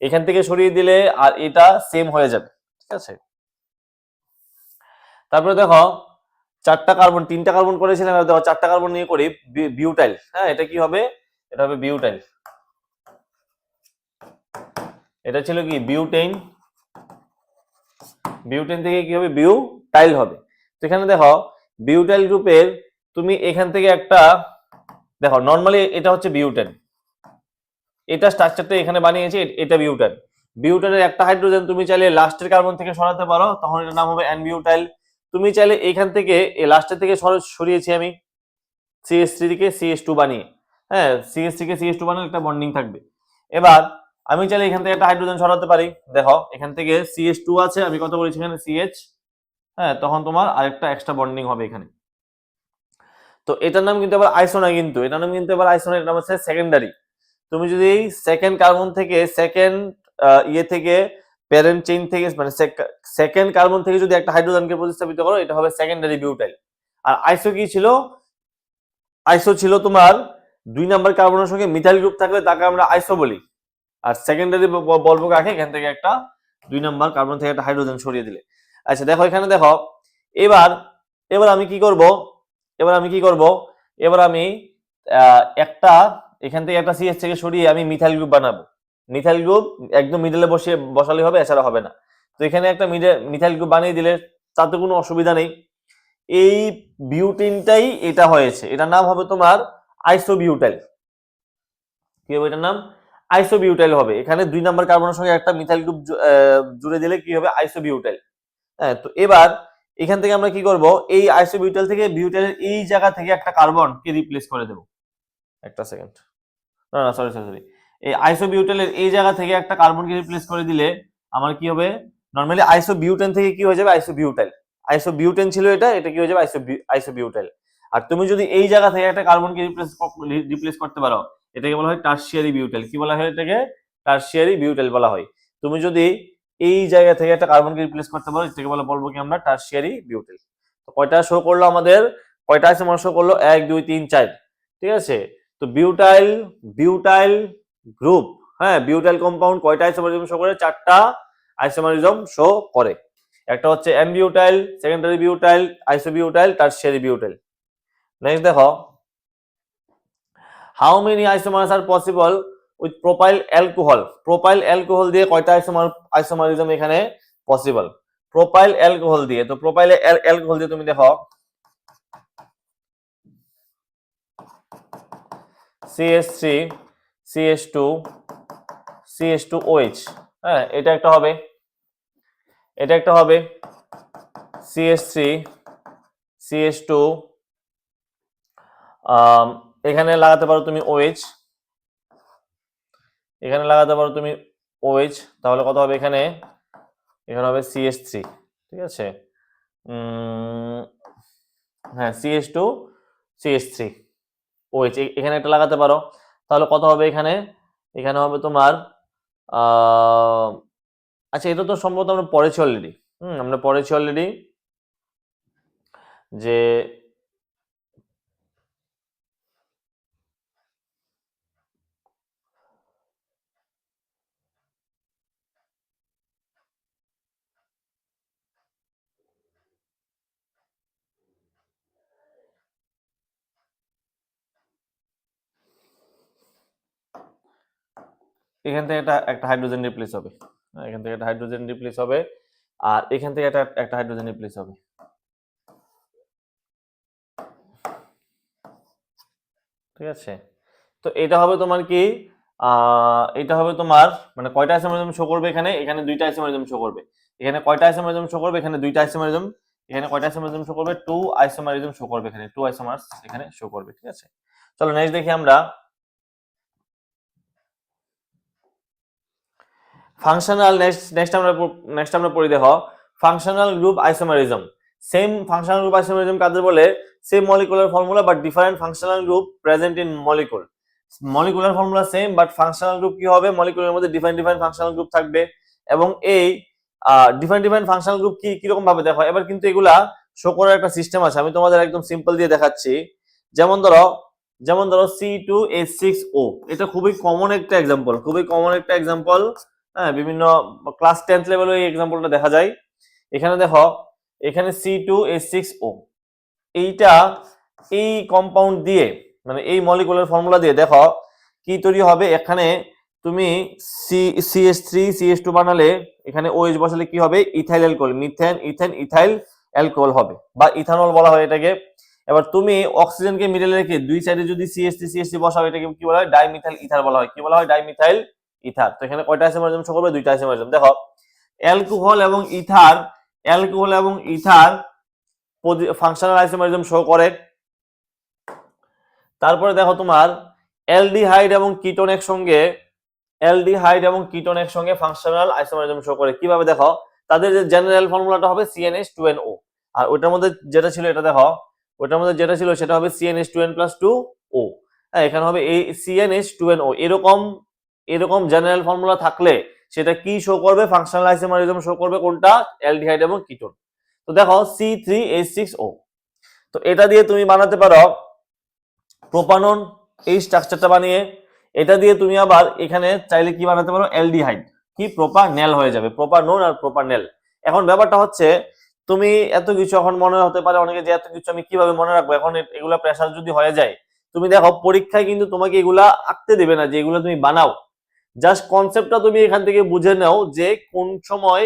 এখান থেকে সরিয়ে দিলে আর এটা সেম হয়ে যাবে, ঠিক আছে। তারপরে দেখো তিনটা কার্বন করেছিলাম, দেখো 4টা কার্বন নিয়ে করি বিউটাইল। হ্যাঁ, এটা কি হবে, এটা হবে বিউটাইল। এটা ছিল কি বিউটেন, বিউটেন থেকে কি হবে, বিউটাইল হবে। তো এখানে দেখো বিউটাইল গ্রুপের তুমি এখান থেকে একটা, দেখো নরমালি এটা হচ্ছে বিউটেন, এটা স্ট্রাকচারটা এখানে বানিয়েছি, এটা বিউটেন। বিউটেনের একটা হাইড্রোজেন তুমি চাইলে লাস্টের কার্বন থেকে সরাতে পারো, তখন এটার নাম হবে এন বিউটাইল। তুমি চাইলে এখান থেকে এই লাস্টের থেকে সরিয়েছি আমি, CH3 থেকে CH2 বানিয়ে, হ্যাঁ CH3 থেকে CH2 বানালে একটা বন্ডিং থাকবে। এবার আমি চাইলে এখান থেকে একটা হাইড্রোজেন সরাতে পারি, দেখো এখান থেকে CH2 আছে, আমি কত বলেছি এখানে CH, হ্যাঁ তখন তোমার আরেকটা এক্সট্রা বন্ডিং হবে এখানে। তো এটার নাম কিন্তু আবার আইসো না, কিন্তু এটার নাম কিন্তু আবার আইসো না, এটার নাম হচ্ছে সেকেন্ডারি। তুমি যদি সেকেন্ড কার্বন থেকে সেকেন্ড ইয়ে থেকে প্যারেন্ট চেইন থেকে মানে সেকেন্ড কার্বন থেকে যদি একটা হাইড্রোজেনকে প্রতিস্থাপিত করো, এটা হবে সেকেন্ডারি বিউটাইল। আর আইসো কি ছিল? আইসো ছিল তোমার 2 নাম্বার কার্বনের সঙ্গে মিথাইল গ্রুপ থাকলে তাকে আমরা আইসো বলি। আর সেকেন্ডারি বলবো কাকে? এখান থেকে একটা 2 নাম্বার কার্বন থেকে একটা হাইড্রোজেন সরিয়ে দিলে। আচ্ছা দেখো এখানে দেখো, এবার এবার আমি কি করব, এবার আমি কি করব, এবার আমি একটা এখান থেকে একটা সিএস থেকে সরিয়ে আমি মিথাইল গ্রুপ বানাবো। মিথাইল গ্রুপ একদম মিডলে বসালে হবে, এছাড়া হবে না। তো এখানে একটা মিথাইল গ্রুপ বানিয়ে দিলে তাতে কোনো অসুবিধা নেই। এই বিউটিনটাই এটা হয়েছে, এটার নাম হবে তোমার আইসোবিউটাইল। কি হবে এটার নাম? আইসোবিউটাইল হবে। এখানে 2 নাম্বার কার্বনের সঙ্গে একটা মিথাইল গ্রুপ জুড়ে দিলে কি হবে? আইসোবিউটাইল। হ্যাঁ, তো এবার এখান থেকে আমরা কি করব, এই আইসোবিউটাইল থেকে বিউটাইলের এই জায়গা থেকে একটা কার্বন কে রিপ্লেস করে দেব। একটা সেকেন্ড, না না সরি সরি সরি, এই আইসোবিউটাইলের এই জায়গা থেকে একটা কার্বনকে রিপ্লেস করে দিলে আমার কি হবে? নরমালি আইসোবিউটেন থেকে কি হয়ে যাবে? আইসোবিউটাইল। আইসোবিউটেন ছিল এটা, এটা কি হয়ে যাবে? আইসোবিউটাইল। আর তুমি যদি এই জায়গা থেকে একটা কার্বনকে রিপ্লেস করতে পারো, এটাকে বলা হয় টারশিয়ারি বিউটাইল। কি বলা হয় এটাকে? টারশিয়ারি বিউটাইল বলা হয়। তুমি যদি এই জায়গা থেকে একটা কার্বনকে রিপ্লেস করতে পারো, এটাকে বলবো কি আমরা? Tertiary butyl. তো কয়টা শো করলো আমাদের? কয়টা আইসোমার শো করলো? 1 2 3 4, ঠিক আছে। তো বিউটাইল বিউটাইল গ্রুপ, হ্যাঁ বিউটাইল কম্পাউন্ড কয়টা আইসোমারিজম শো করে? 4টা আইসোমারিজম শো করে। একটা হচ্ছে n butyl, secondary butyl, isobutyl, tertiary butyl. Next দেখো, how many isomers are possible with propyl alcohol. Propyl alcohol দিয়ে কয়টা আইসোমারিজম এখানে পসিবল? প্রোপাইল অ্যালকোহল দিয়ে। তো প্রোপাইল অ্যালকোহল দিয়ে তুমি দেখো CH3 CH2 CH2OH, হ্যাঁ এটা একটা হবে, এটা একটা হবে CH3 CH2, এখানে লাগাতে পারো তুমি OH, এখানে লাগাতে পারো তুমি OH, তাহলে কত হবে এখানে? এখানে হবে CH3, ঠিক আছে। হ্যাঁ CH2 CH3 OH এখানে একটা লাগাতে পারো, তাহলে কত হবে এখানে? এখানে হবে তোমার আচ্ছা এটা তো সম্ভবত আমরা পড়েছি অলরেডি, আমরা পড়েছি অলরেডি যে এখান থেকে একটা হাইড্রোজেন রিপ্লেস হবে, এখান থেকে একটা হাইড্রোজেন রিপ্লেস হবে, আর এখান থেকে একটা হাইড্রোজেন রিপ্লেস হবে, ঠিক আছে। তো এটা হবে তোমার কি, এটা হবে তোমার মানে কয়টা আইসোমারিজম শো করবে? এখানে এখানে 2টা আইসোমারিজম শো করবে। এখানে কয়টা আইসোমারিজম শো করবে? এখানে 2টা আইসোমারিজম। এখানে কয়টা আইসোমারিজম শো করবে? 2 আইসোমারিজম শো করবে, এখানে 2 আইসোমার্স এখানে শো করবে, ঠিক আছে। চলো নেক্সট দেখি আমরা ফাংশনাল। নেক্সট আমরা পড়ি, দেখো functional group isomerism. Same functional group isomerism কাদের বলে? Same molecular formula but different functional group present in molecule. Molecular formula same but functional group কি হবে? মলিকুলের মধ্যে ডিফারেন্ট ফাংশনাল গ্রুপ থাকবে। এবং এই ডিফারেন্ট ফাংশনাল গ্রুপ কি কিরকম ভাবে দেখো, এবার কিন্তু এগুলা শো করার একটা সিস্টেম আছে, আমি তোমাদের একদম সিম্পল দিয়ে দেখাচ্ছি। যেমন ধরো C2H6O, এটা খুবই কমন একটা এক্সাম্পল, খুবই কমন একটা এক্সাম্পল। হ্যাঁ বিভিন্ন ক্লাস 10th লেভেলে এই এক্সাম্পলটা দেখা যায়। এখানে দেখো, এখানে C2H6O, এইটা এই কম্পাউন্ড দিয়ে মানে এই মলিকুলার ফর্মুলা দিয়ে দেখো কি তৈরি হবে। এখানে তুমি CH3 CH2 বানালে এখানে OH বসালে কি হবে? Ethyl alcohol, ethane ethyl alcohol হবে, বা ইথানল বলা হয় এটাকে। এবার তুমি অক্সিজেনকে মিডলে রেখে দুই সাইডে যদি CH3 বসাও, এটাকে কি বলা হয়? ডাইমিথাইল ইথার বলা হয়। কি বলা হয়? Dimethyl ether. তো এখানে কয়টা আইসোমারিজম শো করবে? 2টা আইসোমারিজম। দেখো অ্যালকোহল এবং ইথার ফাংশনাল আইসোমারিজম শো করে, তারপরে দেখো তোমার অ্যালডিহাইড এবং কিটোন একসঙ্গে, অ্যালডিহাইড এবং কিটোন একসঙ্গে ফাংশনাল আইসোমারিজম শো করে কিভাবে দেখো, তাদের যে জেনারেল ফর্মুলাটা হবে CnH2nO, আর ওটার মধ্যে যেটা ছিল এটা দেখো, ওটার মধ্যে যেটা ছিল সেটা হবে CnH2n+2O। হ্যাঁ, এখানে হবে এই CnH2nO। এরকম এরকম জেনারেল ফর্মুলা থাকলে সেটা কি শো করবে, ফাংশনাল আইসোমারিজম শো করবে কোনটা, অ্যালডিহাইড এবং কিটোন। তো দেখো C3H6O, তো এটা দিয়ে তুমি বানাতে পারো প্রোপানন, এই স্ট্রাকচারটা বানিয়ে এটা দিয়ে তুমি আবার এখানে চাইলে কি বানাতে পারো, অ্যালডিহাইড, কি প্রোপানেল হয়ে যাবে, প্রোপানন আর প্রোপানেল। এখন ব্যাপারটা হচ্ছে তুমি এত কিছু এখন মনে হতে পারে অনেকে যে এত কিছু আমি কিভাবে মনে রাখবো, এখন এগুলা প্রেসার যদি হয়ে যায়, তুমি দেখো পরীক্ষায় কিন্তু তোমাকে এগুলা আঁকতে দেবে না যে এগুলো তুমি বানাও, জাস্ট কনসেপ্টটা তুমি এখান থেকে বুঝে নাও যে কোন সময়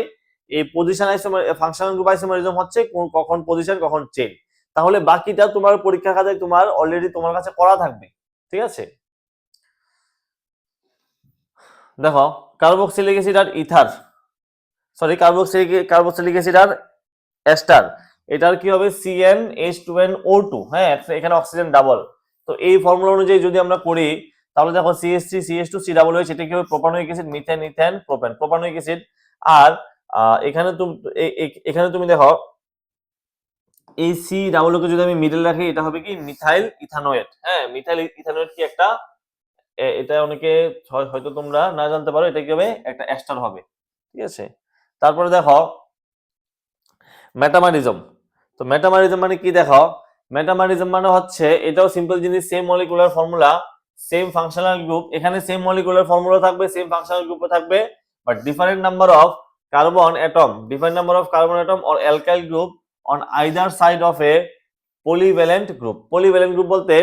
এই position isomer functional group isomerism হচ্ছে, কখন পজিশন কখন চেইন, তাহলে বাকিটা তোমার পরীক্ষা খাতায় তোমার অলরেডি তোমার কাছে করা থাকবে। ঠিক আছে, দেখো কার্বক্সিলিক অ্যাসিড আর ইথার, সরি কার্বক্সিলিক অ্যাসিড আর এস্টার, এটার কি হবে CnH2nO2। হ্যাঁ, এখানে অক্সিজেন ডাবল, তো এই ফর্মুলা অনুযায়ী যদি আমরা করি তাহলে দেখো CH3CH2C সেটা কি হবে, propanoic acid, methane ethane propane, propanoic acid. আর এখানে তুমি এখানে তুমি দেখো এই C কে যদি আমি মিডল রাখি এটা হবে কি মিথাইল ইথানোয়েট। হ্যাঁ, মিথাইল ইথানোয়েট কি একটা, এটা অনেকে হয়তো তোমরা না জানতে পারো, এটা কি হবে, একটা এস্টার হবে। ঠিক আছে, তারপরে দেখো মেটামারিজম। তো মেটামারিজম মানে কি দেখো, মেটামারিজম মানে হচ্ছে এটাও সিম্পল জিনিস, same molecular formula, same functional group, এখানে সেম মলিকুলার ফর্মুলা থাকবে, সেম ফাংশনাল গ্রুপও থাকবে, but different number of carbon atom, different number of carbon atom or alkyl group on either side of A polyvalent group. Polyvalent group বলতে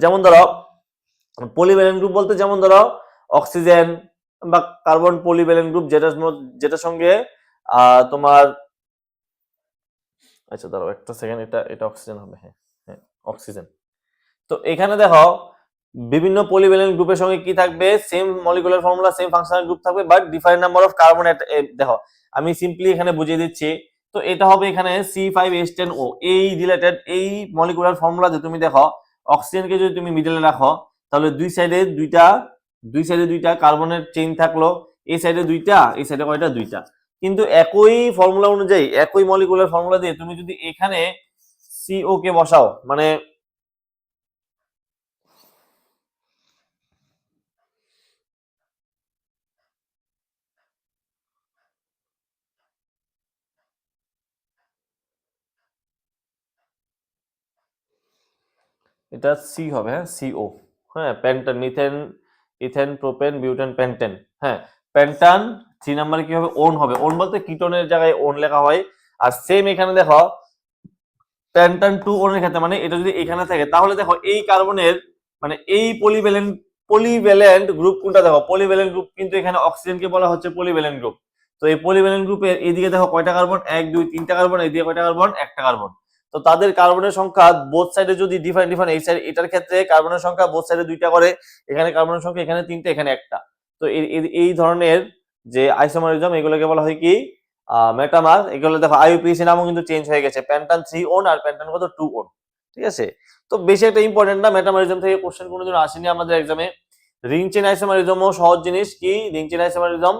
যেমন ধরো, polyvalent group বলতে যেমন ধরো oxygen বা carbon polyvalent group, যেটার সঙ্গে তোমার, আচ্ছা দাঁড়াও একটা সেকেন্ড, এটা এটা অক্সিজেন হবে, হ্যাঁ হ্যাঁ অক্সিজেন। তো এখানে দেখো বিভিন্ন পলিভ্যালেন্ট গ্রুপের সঙ্গে কি থাকবে, same molecular formula, same functional group থাকবে, but different number of carbon. দেখো আমি সিম্পলি এখানে বুঝিয়ে দিচ্ছি, তো এটা হবে এখানে C5H10O, এই রিলেটেড এই মলিকুলার ফর্মুলাতে তুমি দেখো অক্সিজেনকে যদি তুমি মিডলে রাখো তাহলে দুই সাইডে দুইটা কার্বনের চেইন থাকলো, এই সাইডে দুইটা, এই সাইডে কয়টা, দুইটা। কিন্তু একই ফর্মুলা অনুযায়ী, একই মলিকুলার ফর্মুলা দিয়ে তুমি যদি এখানে CO কে বসাও, মানে এটা সি হবে, হ্যাঁ CO, হ্যাঁ pentane, methane ethane propane butane pentane. হ্যাঁ, পেন্টান 3 নম্বরে কি হবে, ওন হবে, ওন বলতে কিটোনের জায়গায় ওন লেখা হয়। আর সেম এখানে দেখো পেন্টান 2 ওনের ক্ষেত্রে, মানে এটা যদি এখানে থাকে তাহলে দেখো এই কার্বনের, মানে এই পলিভ্যালেন্ট গ্রুপ কোনটা, দেখো পলিভ্যালেন্ট গ্রুপ কিন্তু এখানে অক্সিজেনকে বলা হচ্ছে পলিভ্যালেন্ট গ্রুপ। তো এই পলিভ্যালেন্ট গ্রুপের এইদিকে দেখো কয়টা কার্বন, 1 2 3টা কার্বন, এইদিকে কয়টা কার্বন, একটা কার্বন। তো তাদের কার্বনের সংখ্যা বোথ সাইডে যদি ডিফারেন্ট ডিফারেন্ট, এই সাইড এটার ক্ষেত্রে কার্বনের সংখ্যা বোথ সাইডে দুইটা করে, এখানে কার্বনের সংখ্যা এখানে তিনটা, এখানে একটা। তো এই ধরনের যে আইসোমারিজম এগুলোকে বলা হয় কি, মেটামার। এগুলো দেখো IUPAC নামও কিন্তু চেঞ্জ হয়ে গেছে, প্যান্টান 3 ওন আর প্যান্টান কত 2 ওন। ঠিক আছে, তো বেশি একটা ইম্পর্টেন্ট না, মেটামারিজম থেকে কোশ্চেন কোনোদিন আসেনি আমাদের এক্সামে। রিং চেইন আইসোমারিজমও সহজ জিনিস, কি ring chain isomerism,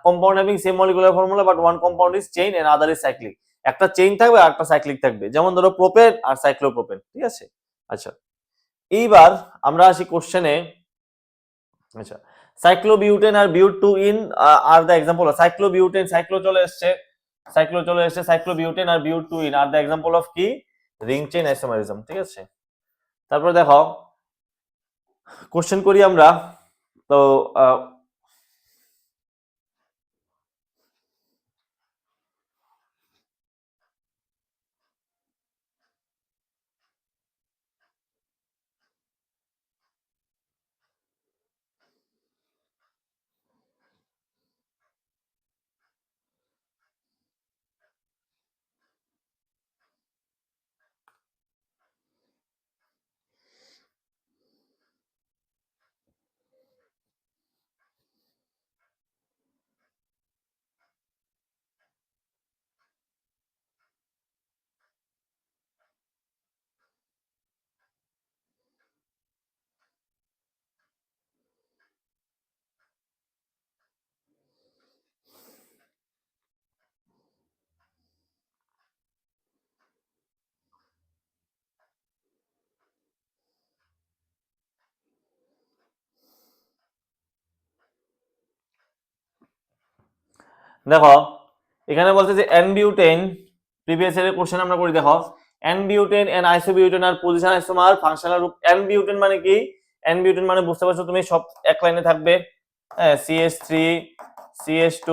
compound having same molecular formula but one compound is chain and other is cyclic. একটা চেইন থাকবে আর একটা সাইক্লিক থাকবে, যেমন ধরো প্রোপেন আর সাইক্লোপ্রোপেন। ঠিক আছে, আচ্ছা এইবার আমরা আসি কোশ্চেনে। আচ্ছা, সাইক্লোবিউটেন আর বিউট টু ইন আর the example of cyclobutane, cyclo চলে এসেছে, সাইক্লোবিউটেন আর বিউট টু ইন আর দ্য এক্সাম্পল অফ কি, রিং চেইন আইসোমারিজম। ঠিক আছে, তারপর দেখো কোশ্চেন করি আমরা। তো দেখো এখানে বলছে যে n-বিউটেন, প্রিভিয়াস ইয়ারের কোশ্চেন আমরা করি। দেখো n butane and isobutane are position isomer functional group. N butane মানে কি? n-বিউটেন মানে বুঝতে পারছো তুমি, সব এক লাইনে থাকবে। হ্যাঁ, CH3 CH2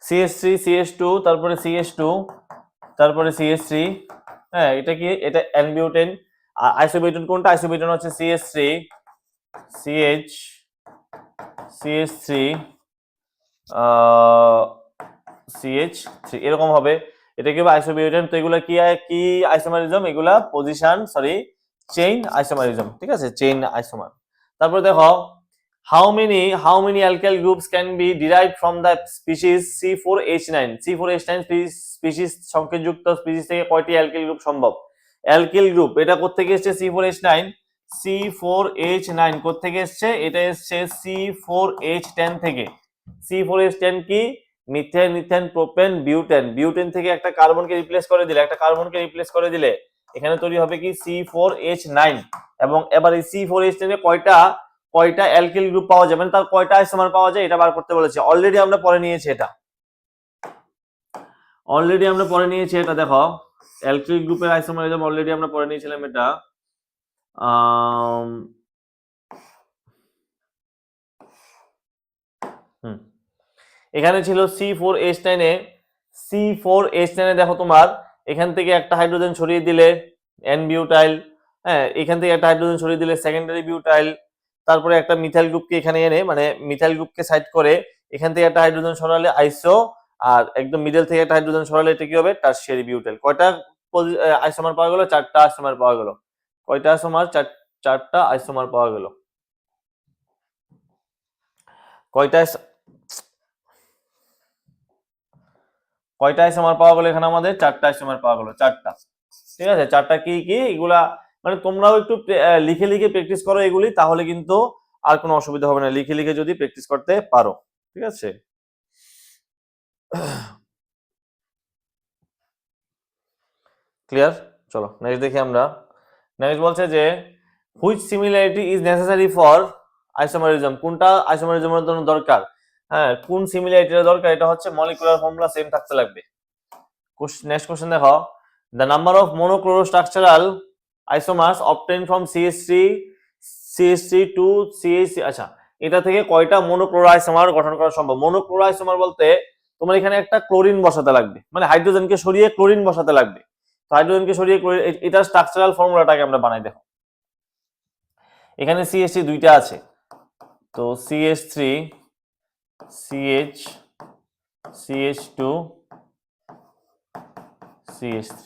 CH3 CH2 তারপরে CH2 তারপরে CH3। হ্যাঁ, এটা কি? এটা n-বিউটেন। আর আইসোবিউটেন কোনটা? আইসোবিউটেন হচ্ছে CH3 CH3 CH3 এরকম হবে। এটা কি আইসোবিউটেন। তো এগুলা কি কি আইসোমারিজম? এগুলা পজিশন চেইন আইসোমারিজম, ঠিক আছে, চেইন আইসোমার। তারপর দেখো how many alkyl groups can be derived from the species C4H9? C4H9 species সংকেতযুক্ত স্পিসিস থেকে কয়টি অ্যালকিল গ্রুপ সম্ভব? অ্যালকিল গ্রুপ এটা কোত্থেকে এসেছে? C4H9 C4H9 কোত্থেকে এসেছে? এটা এসেছে C4H10 থেকে। C4H10 কি? Methane, ethane, propane, butane. Butane থেকে একটা কার্বনকে রিপ্লেস করে দিলে এখানে তৈরি হবে কি? C4H9। এবং এবার এই C4H10 এ কয়টা অ্যালকিল গ্রুপ পাওয়া যায়, মানে তার কয়টা আইসোমার পাওয়া যায় এটা বার করতে বলেছে। অলরেডি আমরা পড়ে নিয়েছি এটা। দেখো অ্যালকিল গ্রুপের আইসোমারিজম অলরেডি আমরা পড়ে নিয়েছিলাম এটা। এখানে ছিল C4H9 এ। C4H9 এ দেখো তোমার এখান থেকে একটা হাইড্রোজেন সরিয়ে দিলে n-বিউটাইল। হ্যাঁ, এখান থেকে একটা হাইড্রোজেন সরিয়ে দিলে সেকেন্ডারি বিউটাইল। তারপরে একটা মিথাইল গ্রুপকে এখানে এনে, মানে মিথাইল গ্রুপকে সাইড করে এখান থেকে একটা হাইড্রোজেন সরালে আইসো, আর একদম মিডল থেকে একটা হাইড্রোজেন সরালে এটা কি হবে? Tertiary butyl. কয়টা আইসোমার পাওয়া গেল? 4টা আইসোমার পাওয়া গেল। কয়টা আইসোমার? 4টা আইসোমার পাওয়া গেল। কয়টা আইসোমার পাওয়া গেল এখানে? আমাদের 4টা আইসোমার পাওয়া গেল। 4টা, ঠিক আছে। 4টা কি কি এগুলা? মানে তোমরাও একটু লিখে লিখে প্র্যাকটিস করো এগুলি, তাহলে কিন্তু আর কোনো অসুবিধা হবে না, লিখে লিখে যদি প্র্যাকটিস করতে পারো, ঠিক আছে। ক্লিয়ার? চলো নেক্সট দেখি আমরা। নেক্সট বলছে যে which similarity is necessary for isomerism? কোনটা আইসোমারিজমের জন্য দরকার? হ্যাঁ, কোন সিমিলারিটিটা দরকার? এটা হচ্ছে মলিকুলার ফর্মুলা সেম থাকতে লাগবে। নেক্সট কোশ্চেন দেখো, the number of monochlorostructural isomers obtained from CH3 to CH, আচ্ছা, এটা থেকে কয়টা মনোক্লোরো আইসোমার গঠন করা সম্ভব? মনোক্লোরো আইসোমার বলতে তোমার এখানে একটা ক্লোরিন বসাতে লাগবে, মানে হাইড্রোজেনকে সরিয়ে ক্লোরিন বসাতে লাগবে। তো হাইড্রোজেনকে সরিয়ে ক্লোরিন, এটা স্ট্রাকচারাল ফর্মুলাটাকে আমরা বানাই। দেখো এখানে CH3 দুইটা আছে, তো CH3 CH2 CH3।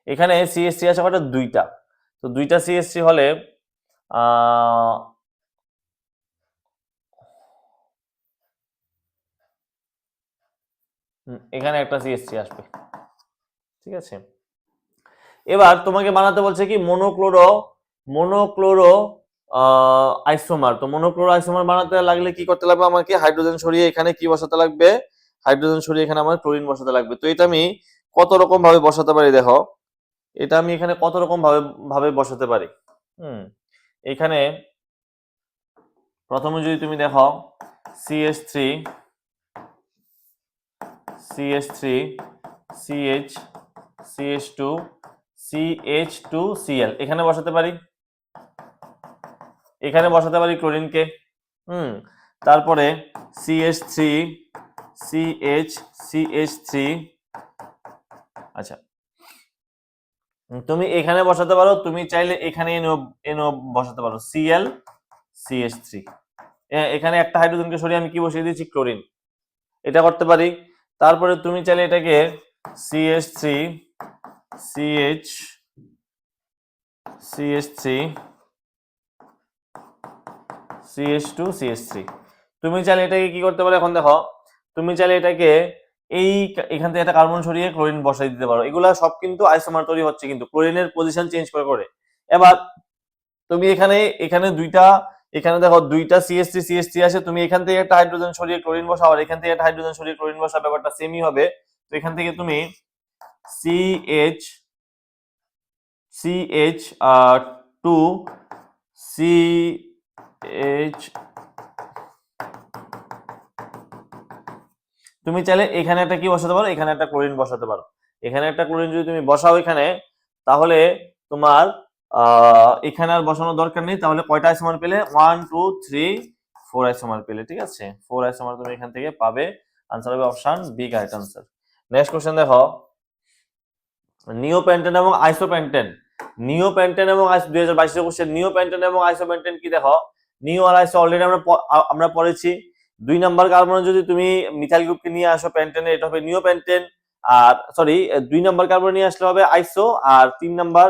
এখানে CH3 আছে কয়টা? দুইটা। তো দুইটা CH3 হলে এখানে একটা CH3 আসবে, ঠিক আছে। এবার তোমাকে বানাতে বলছে কি? মনোক্লোরো আইসোমার। তো মনোক্লোরো আইসোমার বানাতে লাগলে কি করতে লাগবে? আমাকে হাইড্রোজেন সরিয়ে এখানে কি বসাতে লাগবে? হাইড্রোজেন সরিয়ে এখানে আমার ক্লোরিন বসাতে লাগবে। তো এটা আমি কত রকম ভাবে বসাতে পারি? দেখো এটা আমি এখানে কত রকম ভাবে বসাতে পারি। এখানে প্রথমে যদি তুমি দেখো CH3 CH CH2 CH2Cl এখানে বসাতে পারি, ক্লোরিনকে। তারপরে CH3 CH3। আচ্ছা, তুমি এখানে বসাতে পারো, তুমি চাইলে এখানে এনও বসাতে পারো, Cl CH3। এখানে একটা হাইড্রোজেনকে সরিয়ে আমি কি বসিয়ে দিয়েছি? ক্লোরিন। এটা করতে পারি। তারপরে তুমি চাইলে এটাকে CH3 CH2 CH3। তুমি চাইলে এটাকে কি করতে পারো? এখন দেখো তুমি চাইলে এটাকে এখান থেকে একটা কার্বন সরিয়ে ক্লোরিন বসাই দিতে পারো। এগুলা সব কিন্তু আইসোমার তৈরি হচ্ছে, কিন্তু ক্লোরিনের পজিশন চেঞ্জ করে। এবার তুমি এখানে দেখো দুইটা CH3 আছে, তুমি এখান থেকে একটা হাইড্রোজেন সরিয়ে ক্লোরিন বসাও, আর এখান থেকে একটা হাইড্রোজেন সরিয়ে ক্লোরিন বসাও, ব্যাপারটা সেমই হবে। তো এখান থেকে তুমি CH2 CH। তুমি চাইলে এখানে একটা কি বসাতে পারো, এখানে একটা ক্লোরিন বসাতে পারো। এখানে একটা ক্লোরিন যদি তুমি বসাও এখানে, তাহলে তোমার এখানে আর বসানোর দরকার নেই। তাহলে কয়টা আইসোমার পেলে? 1 2 3 4 আইসোমার পেলে। ঠিক আছে, 4 আইসোমার তুমি এখান থেকে পাবে। আনসার হবে option B, correct answer. Next question দেখো, নিওপেন্টেন এবং আইসোপেন্টেন। নিওপেন্টেন এবং 2022 এর কোশ্চেন। নিওপেন্টেন এবং আইসোপেন্টেন কি দেখো, নিও আর আইসো অলরেডি আমরা পড়েছি। 2 নাম্বার কার্বনে যদি তুমি মিথাইল গ্রুপকে নিয়ে আসো পেন্টেনে, এটা হবে নিওপেন্টেন। আর সরি, 2 নাম্বার কার্বনে নিয়ে আসলে হবে আইসো, আর 3 নাম্বার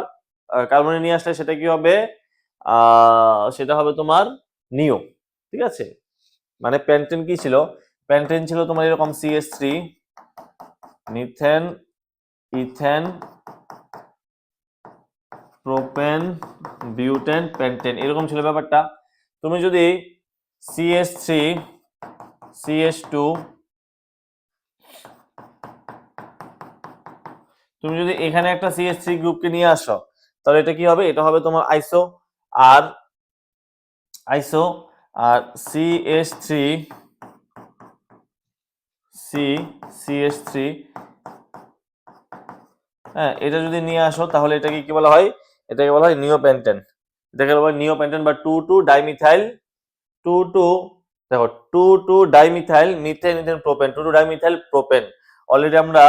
কার্বনে নিয়ে আসলে সেটা কি হবে? সেটা হবে তোমার নিও। ঠিক আছে, মানে পেন্টেন কি ছিল? পেন্টেন ছিল তোমার এরকম CH3 methane ethane propane butane pentane, এরকম ছিল ব্যাপারটা। তুমি যদি CH3 CH2, তুমি যদি এখানে একটা CH3 গ্রুপকে নিয়ে আসো, তাহলে এটা কি হবে? এটা হবে তোমার আইসো। আর আইসো আর CH3 CH3, হ্যাঁ, এটা যদি নিয়ে আসো তাহলে এটাকে কি বলা হয়? এটাকে বলা হয় নিওপেন্টেন। এটাকে বলা হয় নিওপেন্টেন বা 2,2 ডাইমিথাইল 2,2, দেখো 2,2 dimethyl methane ethane propane, 2,2 dimethyl propane. Already আমরা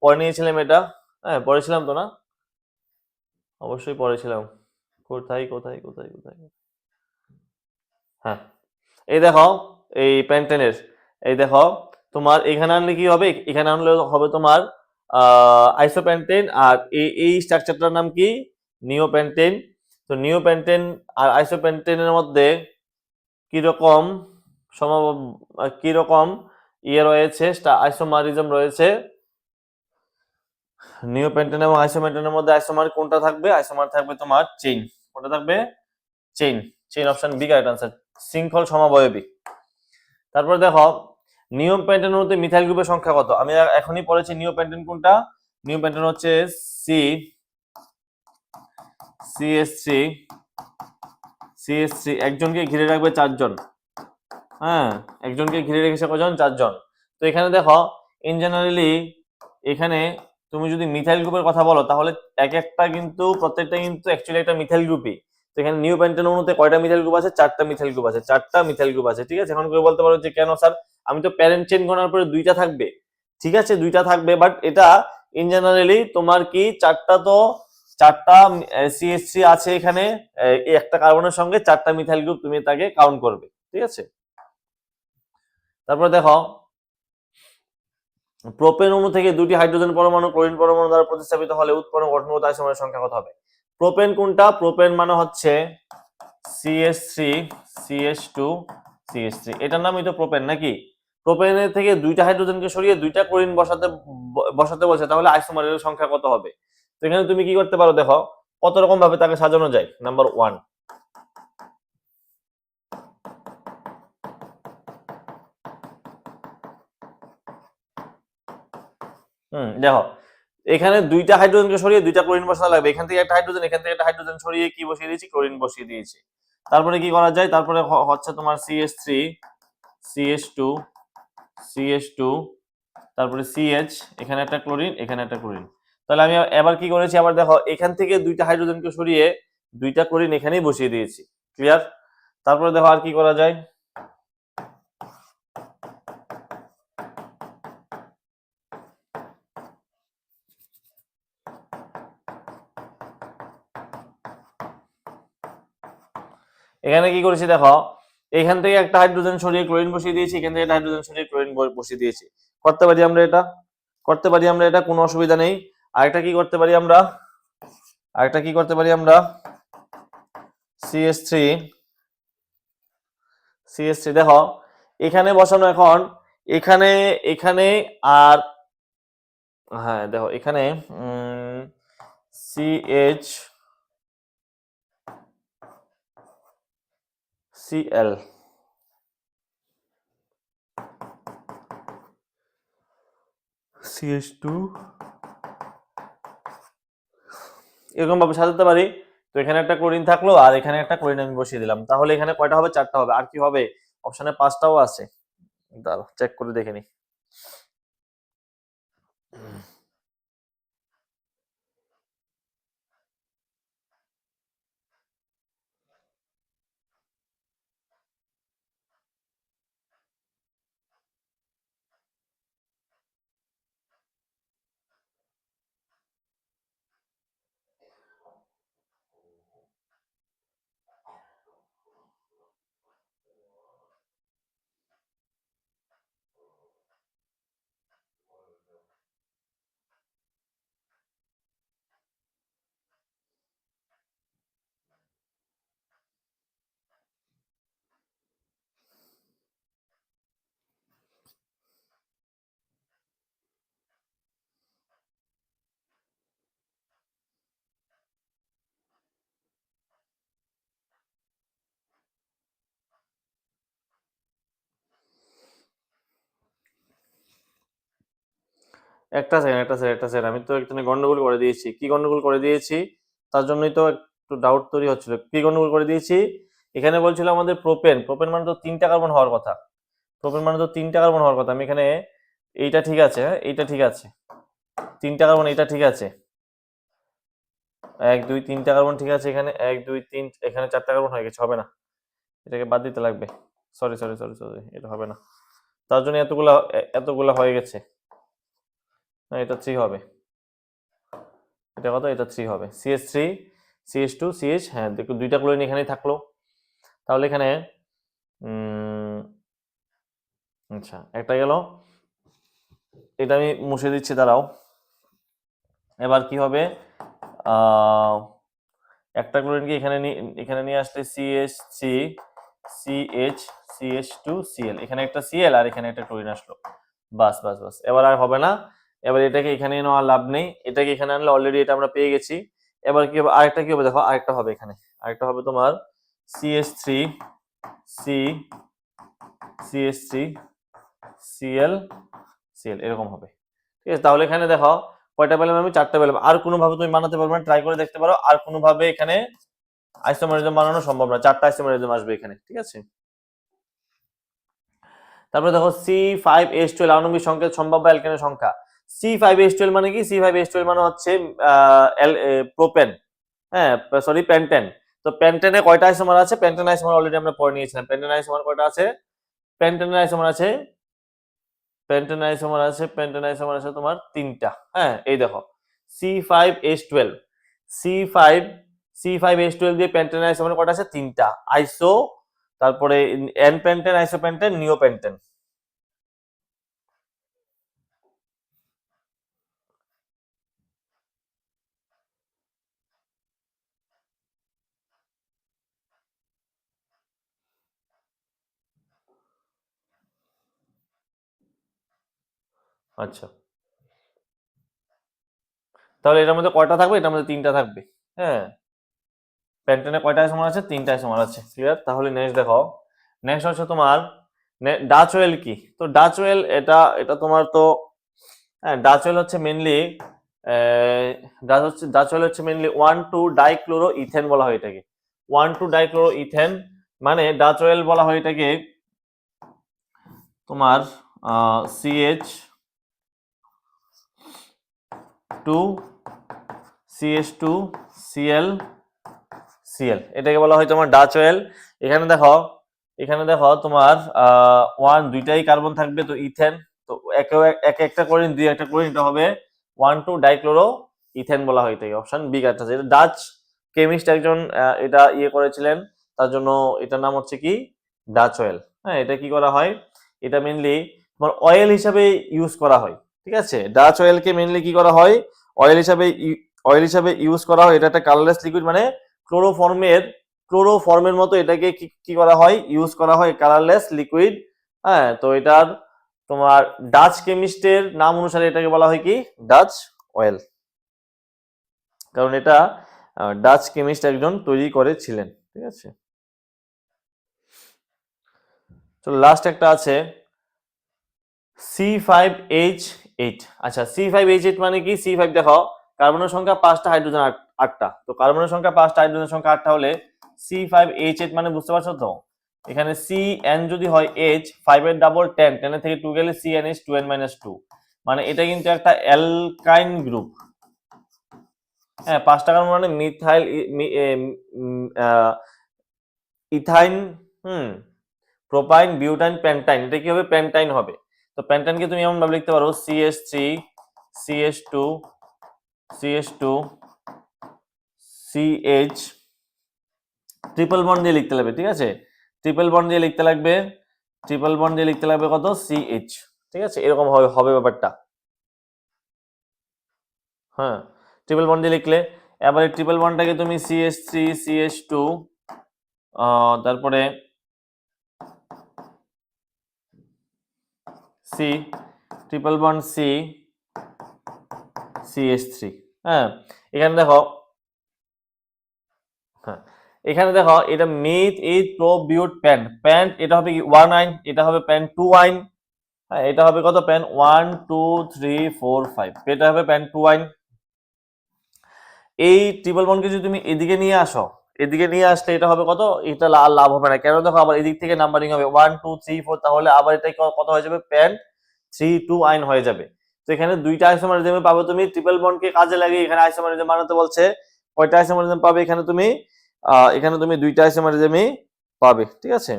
পড়ে নিয়েছিলাম এটা, হ্যাঁ পড়েছিলাম তো না? অবশ্যই পড়েছিলাম। কোথায় কোথায় কোথায় কোথায়? হ্যাঁ, এই দেখো এই পেন্টেনের, এই দেখো তোমার এখানে আনলে কি হবে? এখানে আনলে হবে তোমার আইসোপেন্টেন। আর এই স্ট্রাকচারটার নাম কি? নিওপেন্টেন। তো নিওপেন্টেন আর আইসোপেন্টেনের মধ্যে কিরকম কিরকম ইয়ে রয়েছে, আইসোমারিজম রয়েছে? নিওপেন্টেন এবং আইসোপেন্টেনের মধ্যে আইসোমার কোনটা থাকবে? আইসোমার থাকবে তোমার চেইন। কোনটা থাকবে? Chain. Chain, option B correct answer, শৃঙ্খল সমবয়বী। তারপর দেখো, নিওপেন্টেনের মধ্যে মিথাইল গ্রুপের সংখ্যা কত? আমি এখনই পড়েছি নিওপেন্টেন কোনটা। নিওপেন্টেন হচ্ছে CH3 একজনকে ঘিরে রাখবে 4 জন। হ্যাঁ, একজনকে ঘিরে রেখেছে কজন? 4 জন। তো এখানে দেখো ইন জেনারেলি এখানে তুমি যদি মিথাইল গ্রুপের কথা বলো, তাহলে এক একটা কিন্তু প্রত্যেকটা কিন্তু অ্যাকচুয়ালি একটা মিথাইল গ্রুপই। তো এখানে নিওপেন্টেন অণুতে কয়টা মিথাইল গ্রুপ আছে? 4টা মিথাইল গ্রুপ আছে, 4টা মিথাইল গ্রুপ আছে। ঠিক আছে, এখন কেউ বলতে পারো যে কেন স্যার, আমি তো প্যারেন্ট চেইন গণনার পরে 2টা থাকবে। ঠিক আছে, 2টা থাকবে, বাট এটা ইন জেনারেলি তোমার কি 4টা CH3 আছে এখানে, এই একটা কার্বনের সঙ্গে 4টা মিথাইল গ্রুপ তুমি তাকে কাউন্ট করবে। ঠিক আছে, তারপর দেখো প্রোপেন অণু থেকে 2টি হাইড্রোজেন পরমাণু ক্লোরিন পরমাণু দ্বারা প্রতিস্থাপিত হলে উৎপন্ন গঠনগত আইসোমারের সংখ্যা কত হবে? প্রোপেন কোনটা? প্রোপেন মানে হচ্ছে CH3 CH2 CH3, এটার নামই তো প্রোপেন নাকি? প্রোপেনের থেকে 2টা হাইড্রোজেনকে সরিয়ে 2টা ক্লোরিন বসাতে বলছে, তাহলে আইসোমারের সংখ্যা কত হবে? তো এখানে তুমি কি করতে পারো, দেখো কত রকম ভাবে তাকে সাজানো যায়। নাম্বার 1, দেখো এখানে 2টা হাইড্রোজেনকে সরিয়ে 2টা ক্লোরিন বসানো লাগবে। এখান থেকে একটা হাইড্রোজেন, এখান থেকে একটা হাইড্রোজেন সরিয়ে কি বসিয়ে দিয়েছি? ক্লোরিন বসিয়ে দিয়েছি। তারপরে কি করা যায়? তারপরে হচ্ছে তোমার CH3 CH2 CH2, তারপরে CH, এখানে একটা ক্লোরিন, এখানে একটা ক্লোরিন। তাহলে আমি এবার কি করেছি? আবার দেখো এখান থেকে 2টা হাইড্রোজেনকে সরিয়ে 2টা ক্লোরিন এখানেই বসিয়ে দিয়েছি। ক্লিয়ার? তারপরে দেখো আর কি করা যায়। এখানে কি করেছি দেখো, এখান থেকে একটা হাইড্রোজেন সরিয়ে ক্লোরিন বসিয়ে দিয়েছি, এখান থেকে একটা হাইড্রোজেন সরিয়ে ক্লোরিন বসিয়ে দিয়েছি। করতে পারি আমরা এটা, করতে পারি আমরা এটা, কোনো অসুবিধা নেই। আরেকটা কি করতে পারি আমরা, আরেকটা কি করতে পারি আমরা, CH3 দেখো এখানে বসানো এখন, এখানে এখানে আর হ্যাঁ দেখো এখানে CHCl, CH2 এরকম ভাবে সাজাতে পারি। তো এখানে একটা ক্লোরিন থাকলো আর এখানে একটা ক্লোরিন আমি বসিয়ে দিলাম, তাহলে এখানে কয়টা হবে? 4টা হবে। আর কি হবে? অপশনে 5টাও আছে, দাঁড়াও চেক করে দেখে নি। একটা সেকেন্ড, আমি তো এখানে গন্ডগোল করে দিয়েছি। কি গন্ডগোল করে দিয়েছি? তার জন্যই তো একটু ডাউট তৈরি হচ্ছিল। কি গন্ডগোল করে দিয়েছি? এখানে বলছিল আমাদের প্রোপেন, প্রোপেন মানে তো 3টা কার্বন হওয়ার কথা। প্রোপেন মানে তো 3টা কার্বন হওয়ার কথা। আমি এখানে এইটা ঠিক আছে, হ্যাঁ এইটা ঠিক আছে, 3টা কার্বন, এইটা ঠিক আছে, 1 2 3টা কার্বন ঠিক আছে। এখানে 1 2 3, এখানে 4টা কার্বন হয়ে গেছে, হবে না, এটাকে বাদ দিতে লাগবে। সরি, এটা হবে না। তার জন্য এতগুলা হয়ে গেছে। না, এটা 3 হবে। এটা কত? এটা 3 হবে। CH3 CH2 CH, হ্যাঁ দেখো 2টা ক্লোরিন এখানেই থাকলো। তাহলে এখানে আচ্ছা একটা গেল, এটা আমি মুছে দিচ্ছি, দাঁড়াও। এবার কি হবে? একটা ক্লোরিনকে এখানে নিয়ে আসলে CH3 CH CH2 Cl, এখানে একটা Cl আর এখানে একটা ক্লোরিন আসলো। বাস বাস বাস, এবার আর হবে না। এবার এটাকে এখানে এনে আর লাভ নেই, এটাকে এখানে আনলে অলরেডি এটা আমরা পেয়ে গেছি। এবার কি হবে? আরেকটা কি হবে দেখো, আরেকটা হবে এখানে, আরেকটা হবে তোমার CH3 C CH3 Cl Cl, এরকম হবে। ঠিক আছে, তাহলে এখানে দেখো কয়টা পেলাম? আমি 4টা পেলাম। আর কোনো ভাবে তুমি বানাতে পারবে না, ট্রাই করে দেখতে পারো। আর কোনো ভাবে এখানে আইসোমারিজম বানানো সম্ভব না, 4টা আইসোমারিজম আসবে এখানে। ঠিক আছে, তারপরে দেখো C5H12 আণবিক সংকেত সম্ভাব্য অ্যালকেনের সংখ্যা। C5H12 মানে কি? C5H12 মানে হচ্ছে প্রোপেন, হ্যাঁ সরি পেন্টেন। তো পেন্টেনে কয়টা আইসোমার আছে? পেন্টেন আইসোমার অলরেডি আমরা পড়ে নিয়েছিলাম। পেন্টেন আইসোমার কয়টা আছে? পেন্টেন আইসোমার আছে, পেন্টেন আইসোমার আছে তোমার 3টা। হ্যাঁ এই দেখো C5H12, C5 C5H12 দিয়ে পেন্টেন আইসোমার কয়টা আছে? 3টা। আইসো, তারপরে এন পেন্টেন, আইসোপেন্টেন, নিওপেন্টেন। আচ্ছা, তাহলে এটার মধ্যে কয়টা থাকবে? এটার মধ্যে 3টা থাকবে। হ্যাঁ, পেন্টেনে কয়টা আইসোমার আছে? 3টা আইসোমার আছে। ক্লিয়ার? তাহলে নেক্সট দেখো, নেক্সট হচ্ছে তোমার ডাচ ওয়েল কি? তো ডাচ ওয়েল এটা এটা তোমার তো, হ্যাঁ ডাচ ওয়েল হচ্ছে মেইনলি ডাচ ওয়েল হচ্ছে মেইনলি 1,2 ডাইক্লোরো ইথেন বলা হয় এটাকে। 1,2 ডাইক্লোরো ইথেন মানে ডাচ ওয়েল বলা হয় এটাকে তোমার CH2 CH2 Cl Cl, এটাকে বলা হয় তোমার ডাচ ওয়েল। এখানে দেখো তোমার দুইটাই কার্বন থাকবে, তো ইথেন। তো একটা ক্লোরিন, দুই একটা ক্লোরিন, এটা হবে 1,2 ডাইক্লোরো ইথেন বলা হয় এটাকে। অপশন বি কারেক্ট আছে। এটা ডাচ কেমিস্ট একজন এটা করেছিলেন, তার জন্য এটার নাম হচ্ছে কি? Dutch oil. হ্যাঁ, এটা কি করা হয়? এটা মেইনলি তোমার অয়েল হিসাবে ইউজ করা হয়। ঠিক আছে, ডাচ অয়েলকে মেইনলি কি করা হয়? অয়েল হিসাবে ইউজ করা হয়। এটা একটা কালারলেস লিকুইড, মানে ক্লোরোফর্মের মতো এটাকে কি করা হয়? ইউজ করা হয়, কালারলেস লিকুইড। হ্যাঁ, তো এটার তোমার ডাচ কেমিস্টের নাম অনুসারে এটাকে বলা হয় কি? ডাচ অয়েল, কারণ এটা ডাচ কেমিস্ট একজন তৈরি করেছিলেন। ঠিক আছে, তো লাস্ট একটা আছে C5H8। আচ্ছা, C5H8 মানে কি? C5 দেখো কার্বনের সংখ্যা 5টা, হাইড্রোজেন 8টা, তো কার্বনের সংখ্যা 5টা, হাইড্রোজেনের সংখ্যা 8টা হলে C5H8 মানে বুঝতে পারছো তো, এখানে CN যদি হয় H, 5 এর ডাবল 10, 10 এর থেকে 2 গেলে CNH 2n-2, মানে এটা কিন্তু একটা অ্যালকাইন গ্রুপ। হ্যাঁ, 5টা কার্বন মানে methyl, ethyne, propyne, butyne, pentyne, এটা কি হবে, পেন্টাইন হবে। তো পেন্টাইনকে তুমি এমন ভাবে লিখতে পারো CH3 CH2 CH2 CH, triple bond দিয়ে লিখতে লাগবে, ঠিক আছে, ট্রিপল বন্ড দিয়ে লিখতে লাগবে, ট্রিপল বন্ড দিয়ে লিখতে লাগবে কত, CH, ঠিক আছে, এরকম হবে হবে ব্যাপারটা। হ্যাঁ, ট্রিপল বন্ড দিয়ে লিখলে এবারে ট্রিপল বন্ডটাকে তুমি CH3 CH2 তারপরে C, triple bond C CH3। হ্যাঁ, এখানে দেখো, হ্যাঁ এখানে দেখো এটা myth eighth pro বিউট pant, pant এটা হবে কি 1 আইন, এটা হবে প্যান্ট 2 আইন। হ্যাঁ, এটা হবে কত, প্যান্ট 1 2 3 4 5, এটা হবে প্যান্ট 2 আইন। এই ট্রিপল বন্ডকে যদি তুমি এদিকে নিয়ে আসো, এদিকে নিয়ে আসলে এটা হবে কত, এটা লাভ হবে না, কেন দেখো আবার এদিক থেকে নাম্বারিং হবে 1 2 3 4, তাহলে আবার এটা কত হয়ে যাবে, প্যান্ট 3 2 আইন হয়ে যাবে। তো এখানে দুইটা আইসোমারিজম পাবে তুমি, ট্রিপল বন্ডকে কাজে লাগিয়ে এখানে আইসোমারিজম বানাতে বলছে, কয়টা আইসোমারিজম পাবে এখানে তুমি, এখানে তুমি দুইটা আইসোমারিজমই পাবে, ঠিক আছে।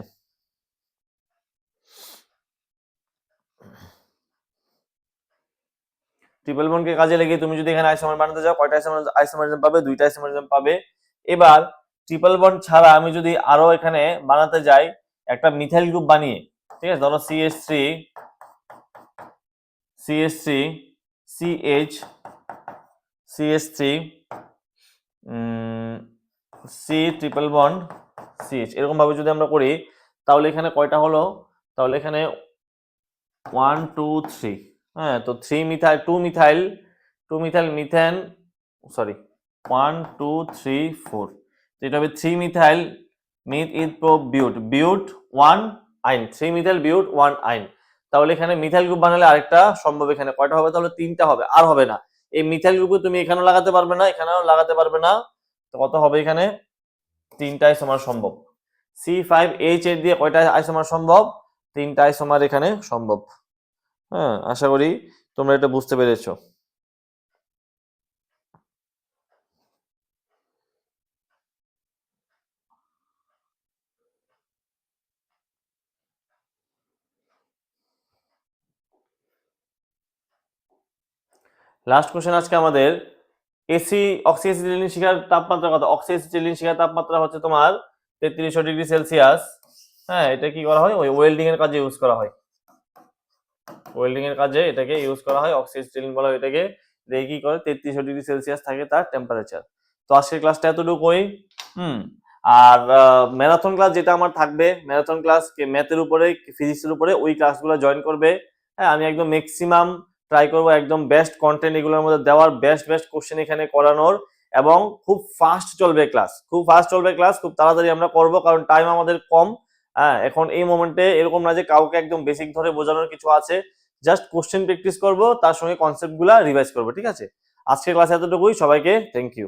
ট্রিপল বন্ডকে কাজে লাগিয়ে তুমি যদি এখানে আইসোমার বানাতে যাও, কয়টা আইসোমারিজম পাবে, দুইটা আইসোমারিজম পাবে। এবার ট্রিপল বন্ড ছাড়া আমি যদি আরো এখানে বানাতে যাই একটা মিথাইল গ্রুপ বানিয়ে, ঠিক আছে, ধরো CH3 CH3 CH CH3 C triple bond CH, এরকম ভাবে যদি আমরা করি তাহলে এখানে কয়টা হলো, তাহলে এখানে 1 2 3, হ্যাঁ, তো 3 methyl 2 methyl 2 methyl methane, sorry 1 2 3 4, তো এটা হবে 3 মিথাইল মিথ ইথ প্রো বিউট, বিউট 1 আইন, 3 মিথাইল বিউট 1 আইন। তাহলে এখানে মিথাইল গ্রুপ বানালে আরেকটা সম্ভব, এখানে কয়টা হবে, তাহলে 3টা হবে, আর হবে না। এই মিথাইল গ্রুপে তুমি এখানেও লাগাতে পারবে না, এখানেও লাগাতে পারবে না, তো কত হবে এখানে, 3টা আইসোমার সম্ভব। C5H8 দিয়ে কয়টা আইসোমার সম্ভব, 3টা আইসোমার এখানে সম্ভব। হ্যাঁ, আশা করি তোমরা এটা বুঝতে পেরেছো। লাস্ট কোশ্চেন আজকে আমাদের, এসি অক্সিএসিটিলিন শিখার তাপমাত্রা কত, অক্সিএসিটিলিন শিখার তাপমাত্রা হচ্ছে তোমার 3300 ডিগ্রি সেলসিয়াস। হ্যাঁ, এটা কি করা হয়, ওই ওয়েল্ডিং এর কাজে ইউজ করা হয়, ওয়েল্ডিং এর কাজে এটাকে ইউজ করা হয়, অক্সিএসিটিলিন বলা হয় এটাকে। দেখি কি করে 3300 ডিগ্রি সেলসিয়াস থাকে তার টেম্পারেচার। তো আজকের ক্লাসটা এতটুকুই। আর ম্যারাথন ক্লাস যেটা আমার থাকবে, ম্যারাথন ক্লাস ম্যাথের উপরে, ফিজিক্সের উপরে, ওই ক্লাসগুলো জয়েন করবে। হ্যাঁ, আমি একদম ম্যাক্সিমাম ট্রাই করবো একদম বেস্ট কন্টেন্ট এগুলোর মধ্যে দেওয়ার, বেস্ট বেস্ট কোশ্চেন এখানে করানোর, এবং খুব ফাস্ট চলবে ক্লাস, খুব ফাস্ট চলবে ক্লাস, খুব তাড়াতাড়ি আমরা করবো, কারণ টাইম আমাদের কম। হ্যাঁ, এখন এই মোমেন্টে এরকম না যে কাউকে একদম বেসিক ধরে বোঝানোর কিছু আছে, জাস্ট কোশ্চেন প্র্যাকটিস করবো, তার সঙ্গে কনসেপ্ট গুলা রিভাইজ করবো, ঠিক আছে। আজকের ক্লাস এতটুকুই, সবাইকে থ্যাংক ইউ।